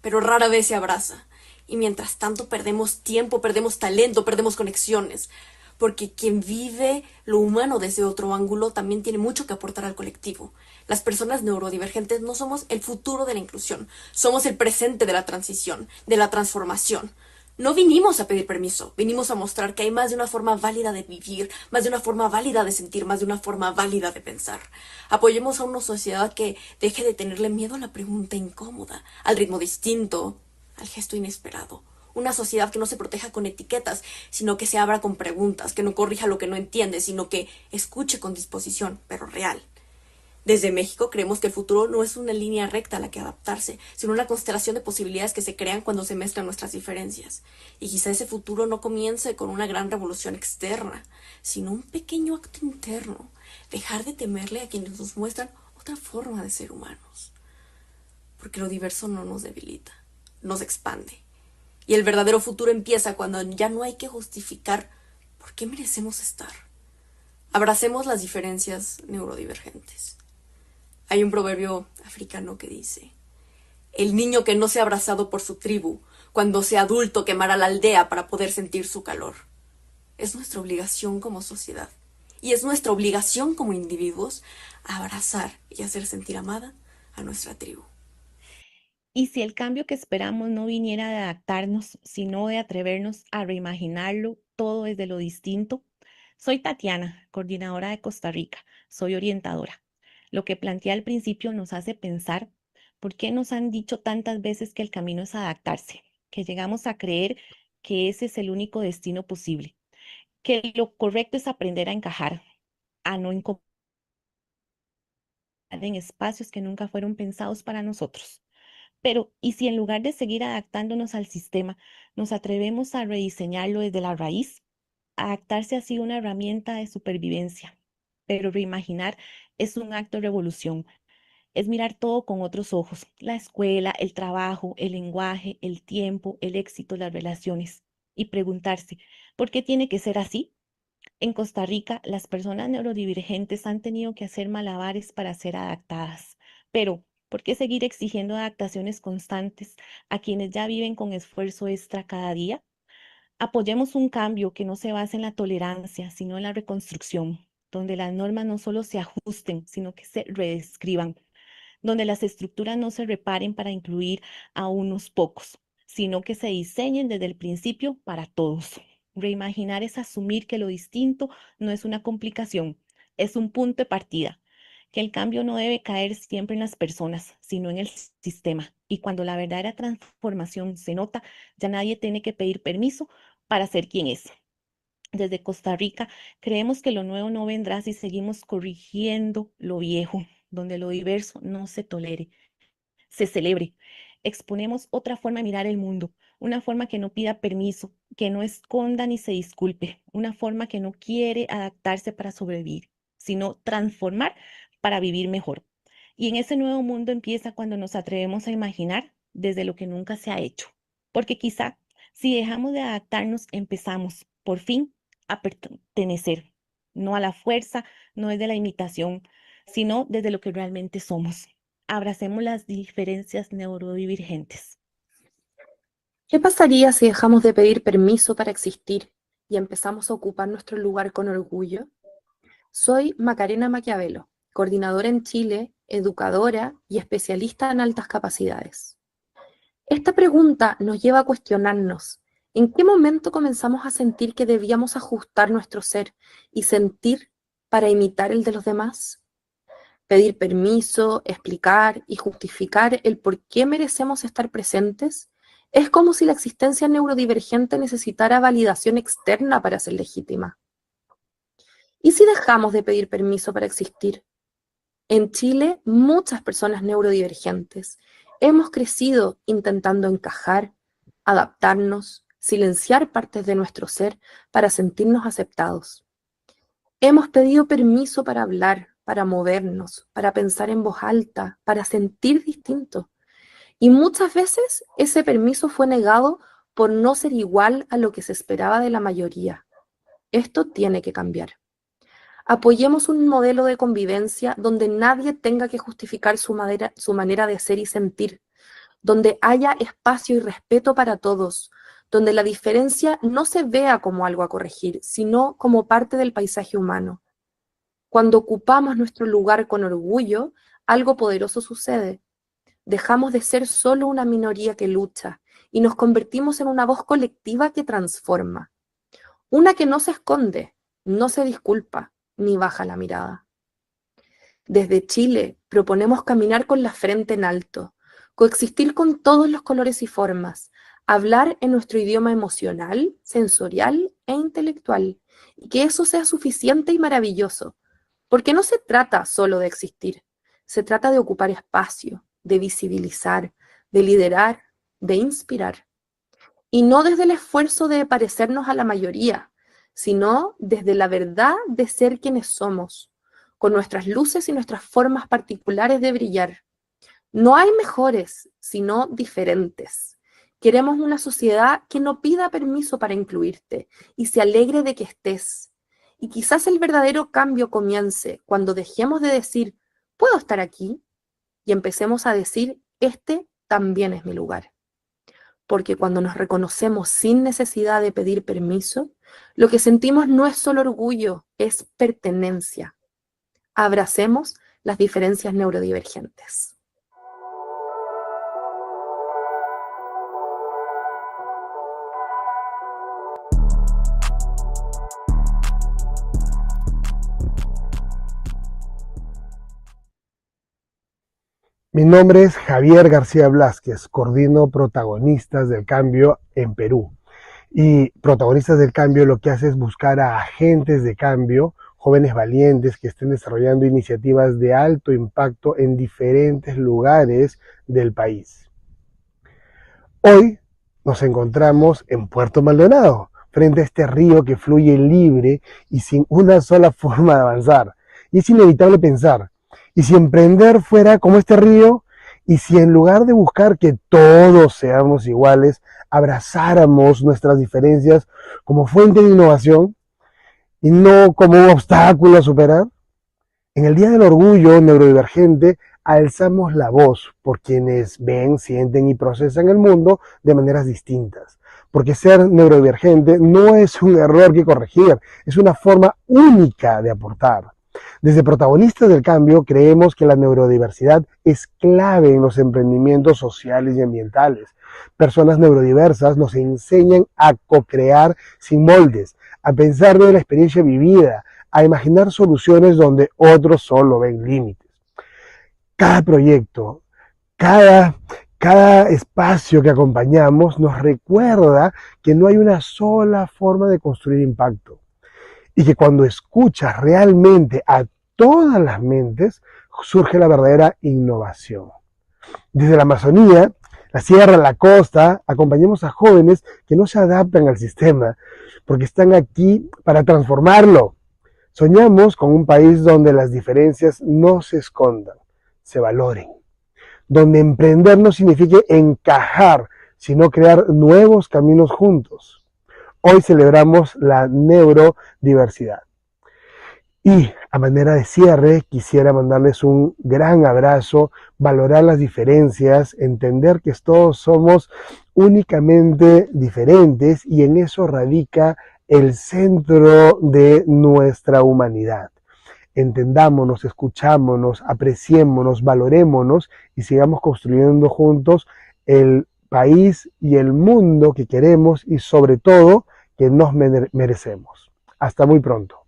Speaker 7: pero rara vez se abraza. Y mientras tanto perdemos tiempo, perdemos talento, perdemos conexiones. Porque quien vive lo humano desde otro ángulo también tiene mucho que aportar al colectivo. Las personas neurodivergentes no somos el futuro de la inclusión, somos el presente de la transición, de la transformación. No vinimos a pedir permiso, vinimos a mostrar que hay más de una forma válida de vivir, más de una forma válida de sentir, más de una forma válida de pensar. Apoyemos a una sociedad que deje de tenerle miedo a la pregunta incómoda, al ritmo distinto, al gesto inesperado. Una sociedad que no se proteja con etiquetas, sino que se abra con preguntas, que no corrija lo que no entiende, sino que escuche con disposición, pero real. Desde México creemos que el futuro no es una línea recta a la que adaptarse, sino una constelación de posibilidades que se crean cuando se mezclan nuestras diferencias. Y quizá ese futuro no comience con una gran revolución externa, sino un pequeño acto interno. Dejar de temerle a quienes nos muestran otra forma de ser humanos. Porque lo diverso no nos debilita, nos expande. Y el verdadero futuro empieza cuando ya no hay que justificar por qué merecemos estar. Abracemos las diferencias neurodivergentes. Hay un proverbio africano que dice: el niño que no sea abrazado por su tribu, cuando sea adulto quemará la aldea para poder sentir su calor. Es nuestra obligación como sociedad, y es nuestra obligación como individuos, abrazar y hacer sentir amada a nuestra tribu.
Speaker 8: Y si el cambio que esperamos no viniera de adaptarnos, sino de atrevernos a reimaginarlo todo desde lo distinto. Soy Tatiana, coordinadora de Costa Rica, soy orientadora. Lo que planteé al principio nos hace pensar por qué nos han dicho tantas veces que el camino es adaptarse, que llegamos a creer que ese es el único destino posible, que lo correcto es aprender a encajar, a no incomodar en espacios que nunca fueron pensados para nosotros. Pero, ¿y si en lugar de seguir adaptándonos al sistema, nos atrevemos a rediseñarlo desde la raíz? Adaptarse ha sido una herramienta de supervivencia, pero reimaginar es un acto de revolución. Es mirar todo con otros ojos, la escuela, el trabajo, el lenguaje, el tiempo, el éxito, las relaciones, y preguntarse, ¿por qué tiene que ser así? En Costa Rica, las personas neurodivergentes han tenido que hacer malabares para ser adaptadas, pero ¿por qué seguir exigiendo adaptaciones constantes a quienes ya viven con esfuerzo extra cada día? Apoyemos un cambio que no se base en la tolerancia, sino en la reconstrucción, donde las normas no solo se ajusten, sino que se reescriban, donde las estructuras no se reparen para incluir a unos pocos, sino que se diseñen desde el principio para todos. Reimaginar es asumir que lo distinto no es una complicación, es un punto de partida, que el cambio no debe caer siempre en las personas, sino en el sistema. Y cuando la verdadera transformación se nota, ya nadie tiene que pedir permiso para ser quien es. Desde Costa Rica creemos que lo nuevo no vendrá si seguimos corrigiendo lo viejo, donde lo diverso no se tolere, se celebre. Exponemos otra forma de mirar el mundo, una forma que no pida permiso, que no esconda ni se disculpe, una forma que no quiere adaptarse para sobrevivir, sino transformar para vivir mejor. Y en ese nuevo mundo empieza cuando nos atrevemos a imaginar desde lo que nunca se ha hecho. Porque quizá si dejamos de adaptarnos, empezamos, por fin, a pertenecer, no a la fuerza, no desde la imitación, sino desde lo que realmente somos. Abracemos las diferencias neurodivergentes.
Speaker 9: ¿Qué pasaría si dejamos de pedir permiso para existir y empezamos a ocupar nuestro lugar con orgullo? Soy Macarena Maquiavelo, coordinadora en Chile, educadora y especialista en altas capacidades. Esta pregunta nos lleva a cuestionarnos, ¿en qué momento comenzamos a sentir que debíamos ajustar nuestro ser y sentir para imitar el de los demás? Pedir permiso, explicar y justificar el por qué merecemos estar presentes es como si la existencia neurodivergente necesitara validación externa para ser legítima. ¿Y si dejamos de pedir permiso para existir? En Chile, muchas personas neurodivergentes hemos crecido intentando encajar, adaptarnos, silenciar partes de nuestro ser para sentirnos aceptados. Hemos pedido permiso para hablar, para movernos, para pensar en voz alta, para sentir distinto. Y muchas veces ese permiso fue negado por no ser igual a lo que se esperaba de la mayoría. Esto tiene que cambiar. Apoyemos un modelo de convivencia donde nadie tenga que justificar su manera de ser y sentir, donde haya espacio y respeto para todos, donde la diferencia no se vea como algo a corregir, sino como parte del paisaje humano. Cuando ocupamos nuestro lugar con orgullo, algo poderoso sucede. Dejamos de ser solo una minoría que lucha y nos convertimos en una voz colectiva que transforma. Una que no se esconde, no se disculpa, ni baja la mirada. Desde Chile proponemos caminar con la frente en alto, coexistir con todos los colores y formas, hablar en nuestro idioma emocional, sensorial e intelectual, y que eso sea suficiente y maravilloso, porque no se trata solo de existir, se trata de ocupar espacio, de visibilizar, de liderar, de inspirar. Y no desde el esfuerzo de parecernos a la mayoría, sino desde la verdad de ser quienes somos, con nuestras luces y nuestras formas particulares de brillar. No hay mejores, sino diferentes. Queremos una sociedad que no pida permiso para incluirte y se alegre de que estés. Y quizás el verdadero cambio comience cuando dejemos de decir, ¿puedo estar aquí? Y empecemos a decir, este también es mi lugar. Porque cuando nos reconocemos sin necesidad de pedir permiso, lo que sentimos no es solo orgullo, es pertenencia. Abracemos las diferencias neurodivergentes.
Speaker 10: Mi nombre es Javier García Blázquez, coordino Protagonistas del Cambio en Perú. Y Protagonistas del Cambio lo que hace es buscar a agentes de cambio, jóvenes valientes que estén desarrollando iniciativas de alto impacto en diferentes lugares del país. Hoy nos encontramos en Puerto Maldonado, frente a este río que fluye libre y sin una sola forma de avanzar. Y es inevitable pensar, ¿y si emprender fuera como este río? ¿Y si en lugar de buscar que todos seamos iguales, abrazáramos nuestras diferencias como fuente de innovación y no como un obstáculo a superar? En el Día del Orgullo Neurodivergente alzamos la voz por quienes ven, sienten y procesan el mundo de maneras distintas. Porque ser neurodivergente no es un error que corregir, es una forma única de aportar. Desde Protagonistas del Cambio creemos que la neurodiversidad es clave en los emprendimientos sociales y ambientales. Personas neurodiversas nos enseñan a co-crear sin moldes, a pensar de la experiencia vivida, a imaginar soluciones donde otros solo ven límites. Cada proyecto, cada espacio que acompañamos nos recuerda que no hay una sola forma de construir impacto y que cuando escuchas realmente a todas las mentes surge la verdadera innovación. Desde la Amazonía, la sierra, la costa, acompañamos a jóvenes que no se adaptan al sistema porque están aquí para transformarlo. Soñamos con un país donde las diferencias no se escondan, se valoren, donde emprender no signifique encajar, sino crear nuevos caminos juntos. Hoy celebramos la neurodiversidad. Y a manera de cierre, quisiera mandarles un gran abrazo, valorar las diferencias, entender que todos somos únicamente diferentes y en eso radica el centro de nuestra humanidad. Entendámonos, escuchámonos, apreciémonos, valorémonos y sigamos construyendo juntos el país y el mundo que queremos y sobre todo que nos merecemos. Hasta muy pronto.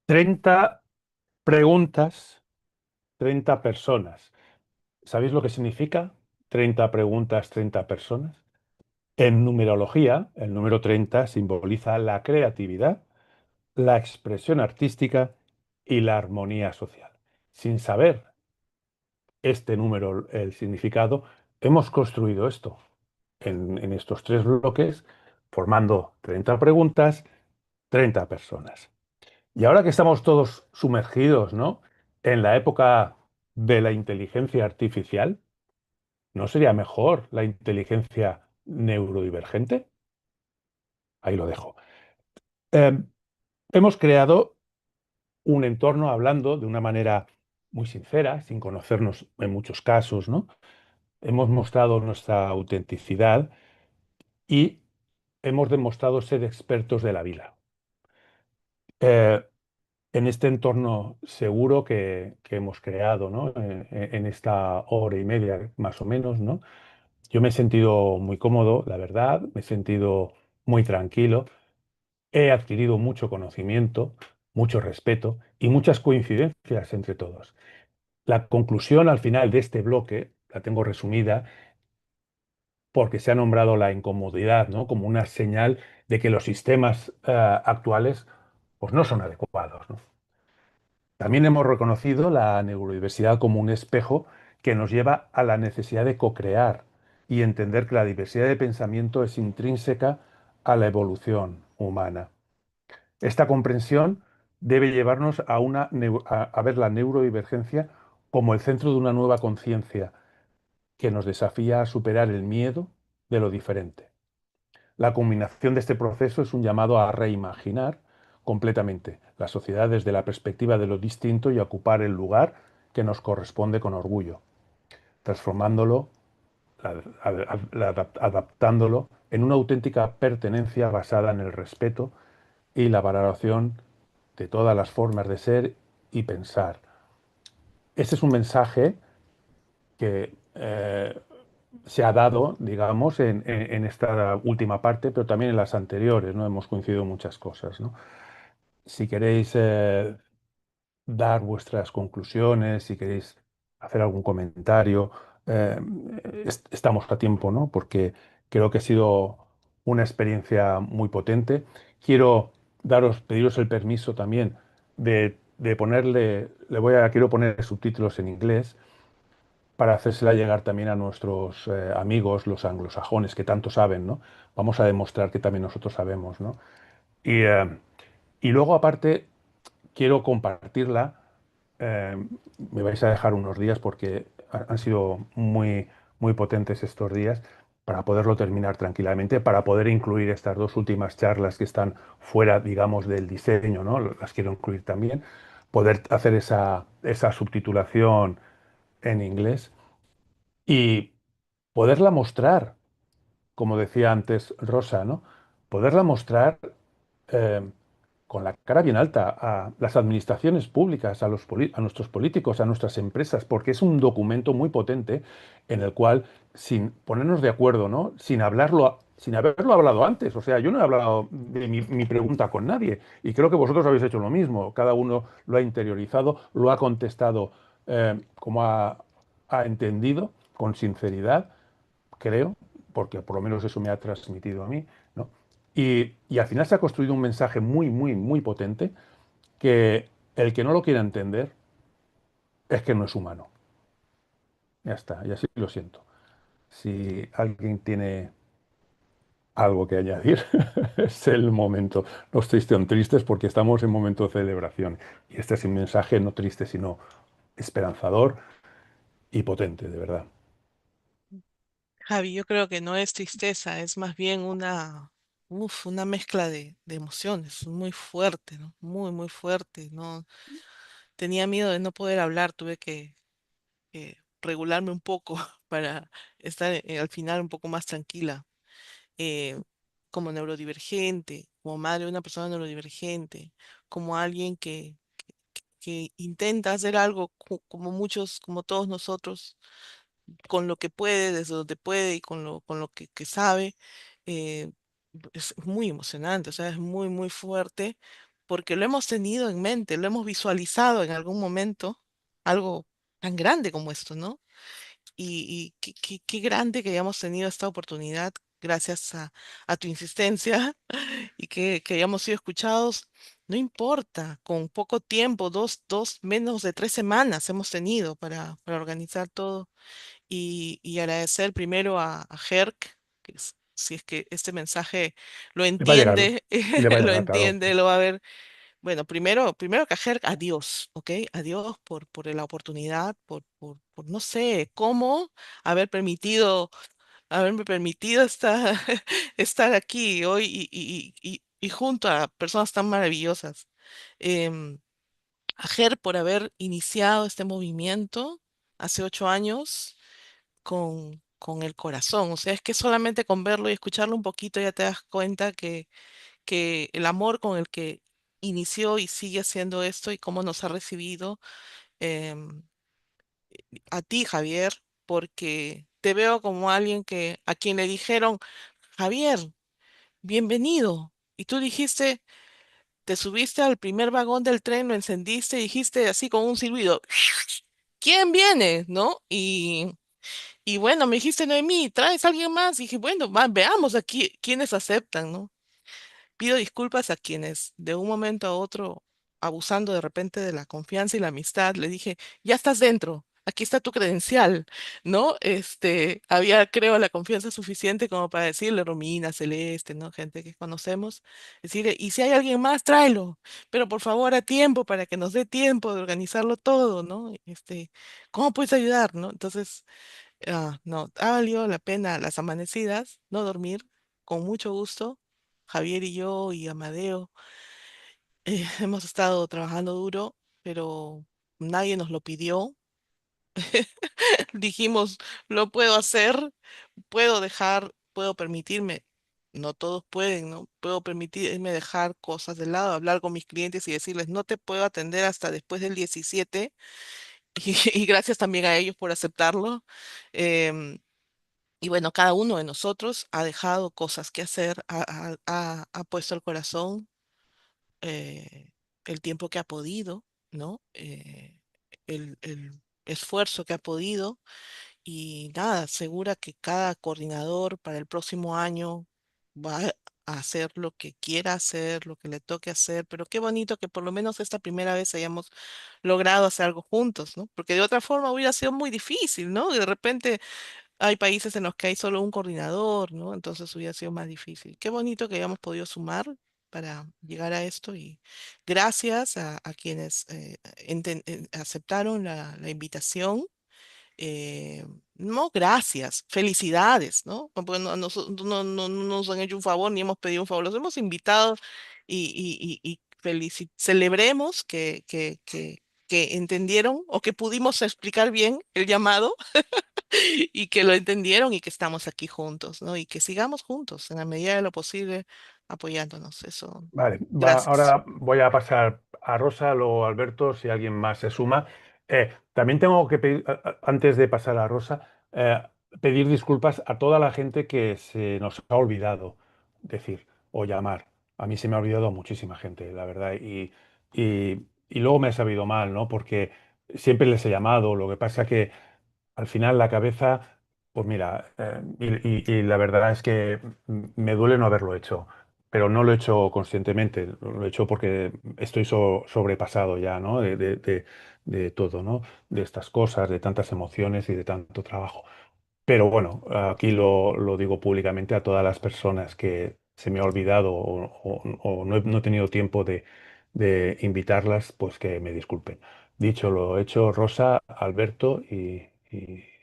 Speaker 2: 30 preguntas, 30 personas. ¿Sabéis lo que significa 30 preguntas, 30 personas? En numerología, el número 30 simboliza la creatividad, la expresión artística y la armonía social. Sin saber este número, el significado, hemos construido esto en estos 3 bloques, formando 30 preguntas, 30 personas. Y ahora que estamos todos sumergidos, ¿no?, en la época de la inteligencia artificial, ¿no sería mejor la inteligencia neurodivergente? Ahí lo dejo. hemos creado un entorno hablando de una manera muy sincera, sin conocernos en muchos casos, ¿no? Hemos mostrado nuestra autenticidad y hemos demostrado ser expertos de la vida. Eh, en este entorno seguro que hemos creado, ¿no? En esta hora y media más o menos, ¿no? Yo me he sentido muy cómodo, la verdad, me he sentido muy tranquilo, he adquirido mucho conocimiento, mucho respeto y muchas coincidencias entre todos. La conclusión al final de este bloque, la tengo resumida, porque se ha nombrado la incomodidad, ¿no? Como una señal de que los sistemas actuales pues, no son adecuados, ¿no? También hemos reconocido la neurodiversidad como un espejo que nos lleva a la necesidad de co-crear y entender que la diversidad de pensamiento es intrínseca a la evolución humana. Esta comprensión debe llevarnos a ver la neurodivergencia como el centro de una nueva conciencia que nos desafía a superar el miedo de lo diferente. La combinación de este proceso es un llamado a reimaginar completamente la sociedad desde la perspectiva de lo distinto y a ocupar el lugar que nos corresponde con orgullo, transformándolo, adaptándolo en una auténtica pertenencia basada en el respeto y la valoración de todas las formas de ser y pensar. Este es un mensaje que se ha dado, digamos, en esta última parte, pero también en las anteriores, ¿no? Hemos coincidido en muchas cosas, ¿no? Si queréis dar vuestras conclusiones, si queréis hacer algún comentario, eh, estamos a tiempo, ¿no? Porque creo que ha sido una experiencia muy potente. Quiero pediros el permiso también de ponerle, quiero poner subtítulos en inglés para hacérsela llegar también a nuestros amigos, los anglosajones, que tanto saben, ¿no? Vamos a demostrar que también nosotros sabemos, ¿no? Y luego, aparte, quiero compartirla. eh, Me vais a dejar unos días porque han sido muy, muy potentes estos días para poderlo terminar tranquilamente, para poder incluir estas dos últimas charlas que están fuera, digamos, del diseño, ¿no? Las quiero incluir también, poder hacer esa subtitulación en inglés y poderla mostrar, como decía antes Rosa, ¿no? Poderla mostrar eh, con la cara bien alta a las administraciones públicas, a nuestros políticos, a nuestras empresas, porque es un documento muy potente en el cual, sin ponernos de acuerdo, ¿no? Sin haberlo hablado antes, o sea, yo no he hablado de mi pregunta con nadie y creo que vosotros habéis hecho lo mismo. Cada uno lo ha interiorizado, lo ha contestado como ha entendido, con sinceridad, creo, porque por lo menos eso me ha transmitido a mí, ¿no? Y al final se ha construido un mensaje muy, muy, muy potente que el que no lo quiera entender es que no es humano. Ya está, y así lo siento. Si alguien tiene algo que añadir, es el momento. No estéis tan tristes porque estamos en momento de celebración. Y este es un mensaje no triste, sino esperanzador y potente, de verdad.
Speaker 1: Javi, yo creo que no es tristeza, es más bien una mezcla de emociones muy fuerte, ¿no? Muy, muy fuerte, ¿no? Tenía miedo de no poder hablar, tuve que regularme un poco para estar al final un poco más tranquila. eh, Como neurodivergente, como madre de una persona neurodivergente, como alguien que intenta hacer algo como muchos, como todos nosotros, con lo que puede, desde donde puede y con lo que sabe. eh, es muy emocionante, o sea, es muy, muy fuerte, porque lo hemos tenido en mente, lo hemos visualizado en algún momento, algo tan grande como esto, ¿no? Y qué grande que hayamos tenido esta oportunidad gracias a tu insistencia y que hayamos sido escuchados. No importa, con poco tiempo, menos de 3 semanas hemos tenido para organizar todo y agradecer primero a Herc, si es que este mensaje lo
Speaker 2: Le va a llegar,
Speaker 1: entiende,
Speaker 2: le va a
Speaker 1: lo
Speaker 2: llegar, claro.
Speaker 1: entiende, lo va a ver. Bueno, primero que a Herc, adiós, ¿ok? Adiós por la oportunidad, por no sé cómo haber permitido, haberme permitido estar aquí hoy y junto a personas tan maravillosas. Em, a Ger por haber iniciado este movimiento hace 8 años con el corazón. O sea, es que solamente con verlo y escucharlo un poquito ya te das cuenta que el amor con el que inició y sigue haciendo esto y cómo nos ha recibido, em, a ti, Javier, porque te veo como alguien que a quien le dijeron, Javier, bienvenido. Y tú dijiste, te subiste al primer vagón del tren, lo encendiste y dijiste así con un silbido, ¿quién viene? ¿No? Y bueno, me dijiste, Noemí, ¿traes a alguien más? Y dije, bueno, veamos aquí quiénes aceptan, ¿no? Pido disculpas a quienes de un momento a otro, abusando de repente de la confianza y la amistad, le dije, ya estás dentro, aquí está tu credencial, ¿no? Había, creo, la confianza suficiente como para decirle, Romina, Celeste, ¿no? Gente que conocemos, decirle, y si hay alguien más, tráelo, pero por favor a tiempo, para que nos dé tiempo de organizarlo todo, ¿no? ¿Cómo puedes ayudar, no? Entonces, no, ha valido la pena las amanecidas, no dormir, con mucho gusto. Javier y yo y Amadeo hemos estado trabajando duro, pero nadie nos lo pidió. Dijimos, lo puedo hacer, puedo dejar, puedo permitirme. No todos pueden, ¿no? Puedo permitirme dejar cosas de lado, hablar con mis clientes y decirles, no te puedo atender hasta después del 17. Y gracias también a ellos por aceptarlo. em, Y bueno, cada uno de nosotros ha dejado cosas que hacer, ha puesto el corazón, eh, el tiempo que ha podido, ¿no? El esfuerzo que ha podido. Y nada, segura que cada coordinador para el próximo año va a hacer lo que quiera hacer, lo que le toque hacer. Pero qué bonito que por lo menos esta primera vez hayamos logrado hacer algo juntos, ¿no? Porque de otra forma hubiera sido muy difícil, ¿no? De repente hay países en los que hay solo un coordinador, ¿no? Entonces hubiera sido más difícil. Qué bonito que hayamos podido sumar para llegar a esto y gracias a quienes aceptaron la invitación. No, gracias, felicidades, ¿no? Porque no nos han hecho un favor ni hemos pedido un favor, los hemos invitado y celebremos que entendieron o que pudimos explicar bien el llamado y que lo entendieron y que estamos aquí juntos, ¿no? Y que sigamos juntos en la medida de lo posible apoyándonos. Eso,
Speaker 2: Vale,
Speaker 1: gracias.
Speaker 2: ahora voy a pasar a Rosa, luego a Alberto, si alguien más se suma. También tengo que pedir, antes de pasar a Rosa, pedir disculpas a toda la gente que se nos ha olvidado decir o llamar. A mí se me ha olvidado muchísima gente, la verdad, y luego me he sabido mal, ¿no? Porque siempre les he llamado, lo que pasa que al final la cabeza, pues mira, y la verdad es que me duele no haberlo hecho, pero no lo he hecho conscientemente, lo he hecho porque estoy sobrepasado ya, ¿no? De todo, ¿no? De estas cosas, de tantas emociones y de tanto trabajo. Pero bueno, aquí lo digo públicamente a todas las personas que se me ha olvidado o no he tenido tiempo de invitarlas, pues que me disculpen. Dicho lo hecho, Rosa, Alberto y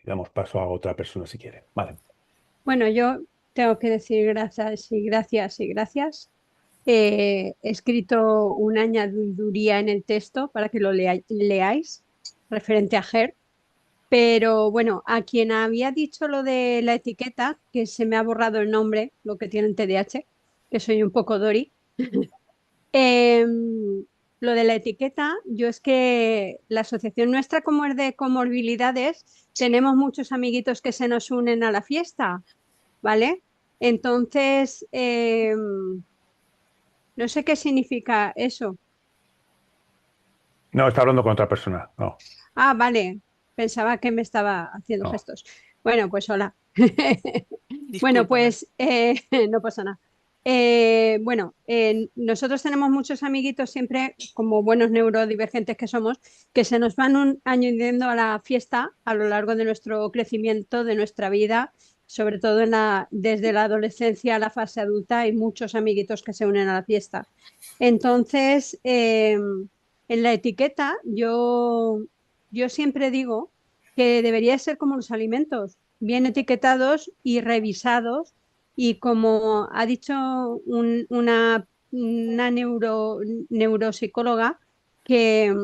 Speaker 2: damos paso a otra persona si quiere. Vale.
Speaker 13: Bueno, yo tengo que decir gracias y gracias y gracias. He escrito una añadiduría en el texto para que lo leáis referente a GER. Pero bueno, a quien había dicho lo de la etiqueta, que se me ha borrado el nombre, lo que tiene el TDAH, que soy un poco Dori. Lo de la etiqueta, yo es que la asociación nuestra, como es de comorbilidades, tenemos muchos amiguitos que se nos unen a la fiesta, ¿vale? Entonces, no sé qué significa eso.
Speaker 2: No, está hablando con otra persona. No,
Speaker 13: Ah, vale, pensaba que me estaba haciendo
Speaker 2: no.
Speaker 13: gestos. Bueno, pues hola. Bueno,
Speaker 1: Discúlpame.
Speaker 13: pues no pasa nada. Bueno, nosotros tenemos muchos amiguitos siempre, como buenos neurodivergentes que somos, que se nos van añadiendo a la fiesta a lo largo de nuestro crecimiento, de nuestra vida, sobre todo desde la adolescencia a la fase adulta, hay muchos amiguitos que se unen a la fiesta. Entonces, en la etiqueta yo siempre digo que debería ser como los alimentos, bien etiquetados y revisados y como ha dicho una una neuropsicóloga que,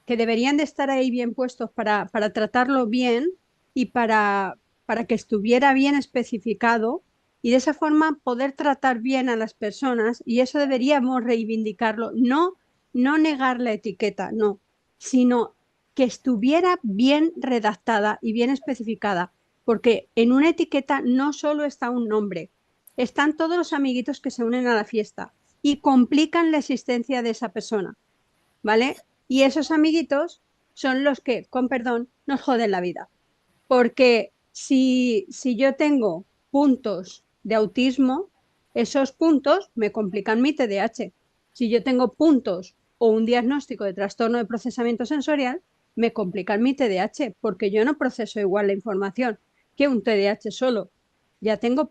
Speaker 13: que deberían de estar ahí bien puestos para tratarlo bien y para que estuviera bien especificado y de esa forma poder tratar bien a las personas, y eso deberíamos reivindicarlo, no negar la etiqueta, no, sino que estuviera bien redactada y bien especificada, porque en una etiqueta no solo está un nombre, están todos los amiguitos que se unen a la fiesta y complican la existencia de esa persona, ¿vale? Y esos amiguitos son los que, con perdón, nos joden la vida. Porque si yo tengo puntos de autismo, esos puntos me complican mi TDAH. Si yo tengo puntos o un diagnóstico de trastorno de procesamiento sensorial, me complican mi TDAH, porque yo no proceso igual la información que un TDAH solo. Ya tengo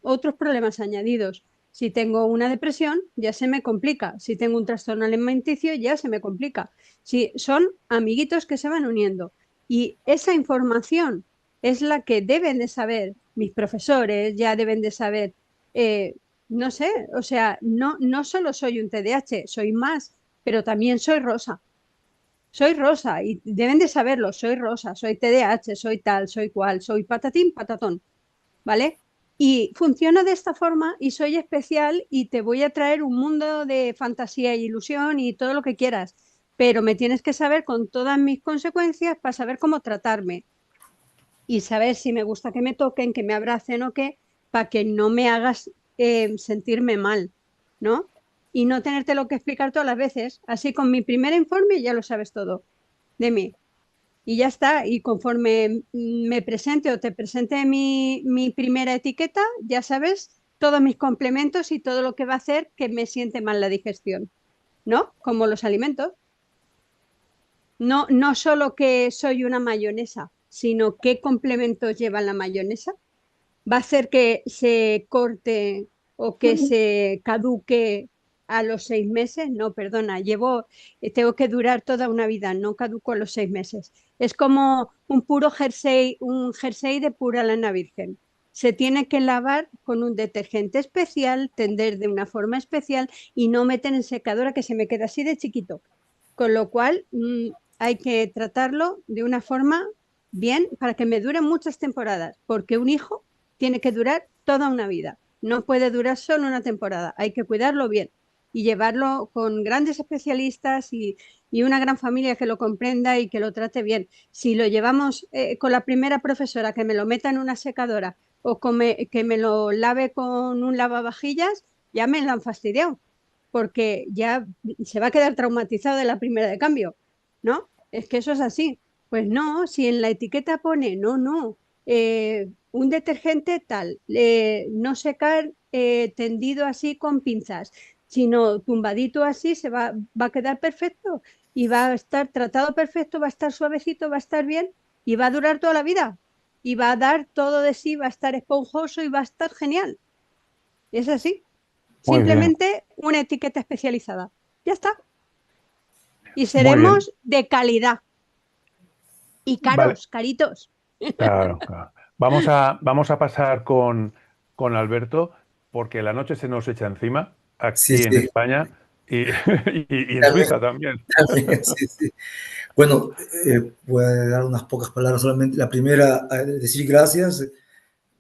Speaker 13: otros problemas añadidos. Si tengo una depresión, ya se me complica. Si tengo un trastorno alimenticio, ya se me complica. Si son amiguitos que se van uniendo. Y esa información es la que deben de saber mis profesores, ya deben de saber, no sé, o sea, no solo soy un TDAH, soy más, pero también soy Rosa. Soy Rosa y deben de saberlo, soy Rosa, soy TDAH, soy tal, soy cual, soy patatín, patatón, ¿vale? Y funciono de esta forma y soy especial y te voy a traer un mundo de fantasía e ilusión y todo lo que quieras, pero me tienes que saber con todas mis consecuencias para saber cómo tratarme y saber si me gusta que me toquen, que me abracen o qué, para que no me hagas sentirme mal, ¿no? Y no tenértelo que explicar todas las veces. Así con mi primer informe ya lo sabes todo de mí. Y ya está. Y conforme me presente o te presente mi primera etiqueta, ya sabes todos mis complementos y todo lo que va a hacer que me siente mal la digestión, ¿no? Como los alimentos. No solo que soy una mayonesa, sino qué complementos lleva la mayonesa. ¿Va a hacer que se corte o que se caduque a los 6 meses? No, perdona, tengo que durar toda una vida, no caduco a los 6 meses. Es como un jersey de pura lana virgen. Se tiene que lavar con un detergente especial, tender de una forma especial y no meter en secadora que se me queda así de chiquito. Con lo cual, hay que tratarlo de una forma bien para que me dure muchas temporadas, porque un hijo tiene que durar toda una vida. No puede durar solo una temporada. Hay que cuidarlo bien y llevarlo con grandes especialistas y una gran familia que lo comprenda y que lo trate bien. Si lo llevamos con la primera profesora que me lo meta en una secadora o que me lo lave con un lavavajillas, ya me lo han fastidiado, porque ya se va a quedar traumatizado de la primera de cambio, ¿no? Es que eso es así. Pues no, si en la etiqueta pone no, un detergente tal, no secar tendido así con pinzas, sino tumbadito así, va a quedar perfecto y va a estar tratado perfecto, va a estar suavecito, va a estar bien y va a durar toda la vida y va a dar todo de sí, va a estar esponjoso y va a estar genial. Es así.
Speaker 2: Muy bien,
Speaker 13: Simplemente una etiqueta especializada. Ya está. Y
Speaker 2: muy bien.
Speaker 13: seremos de calidad y
Speaker 2: Vale,
Speaker 13: caritos.
Speaker 2: claro, claro. Vamos a pasar con Alberto, porque la noche se nos echa encima
Speaker 11: Sí,
Speaker 2: aquí en
Speaker 11: sí,
Speaker 2: España y en
Speaker 11: también,
Speaker 2: Suiza también.
Speaker 11: también, sí, sí. Bueno, voy a dar unas pocas palabras solamente. La primera, decir gracias.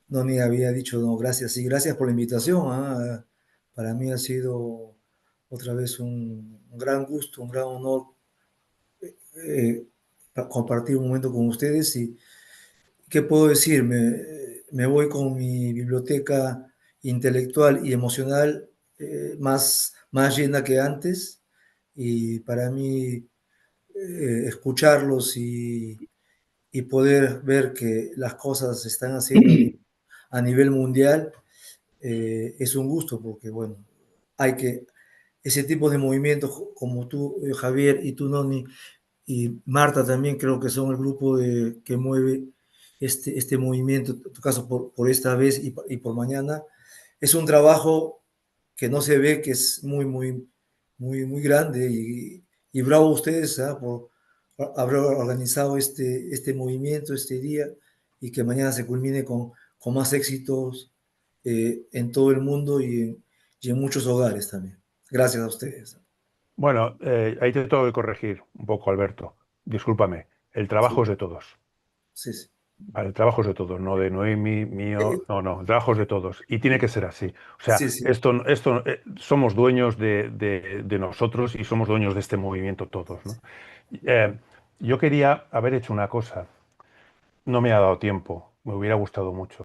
Speaker 11: No me había dicho no, gracias. Sí, gracias por la invitación. Para mí ha sido otra vez un gran gusto, un gran honor compartir un momento con ustedes. Y ¿qué puedo decir? Me voy con mi biblioteca intelectual y emocional más llena que antes. Y para mí escucharlos y poder ver que las cosas se están haciendo a nivel mundial es un gusto, porque bueno, ese tipo de movimientos como tú, Javier, y tú, Noni, y Marta también creo que son el grupo que mueve este movimiento, en tu caso por esta vez y por mañana. Es un trabajo que no se ve, que es muy grande y bravo a ustedes por haber organizado este movimiento, este día, y que mañana se culmine con más éxitos en todo el mundo y y en muchos hogares también. Gracias a ustedes.
Speaker 2: Bueno, ahí te tengo que corregir un poco, Alberto. Discúlpame. El trabajo es de todos.
Speaker 11: Sí, sí.
Speaker 2: Vale, el trabajo es de todos, no de Noemi, mío, no, el trabajo es de todos y tiene que ser así. O sea,
Speaker 11: Sí, sí.
Speaker 2: somos dueños de nosotros y somos dueños de este movimiento todos, ¿no? Yo quería haber hecho una cosa, no me ha dado tiempo, me hubiera gustado mucho.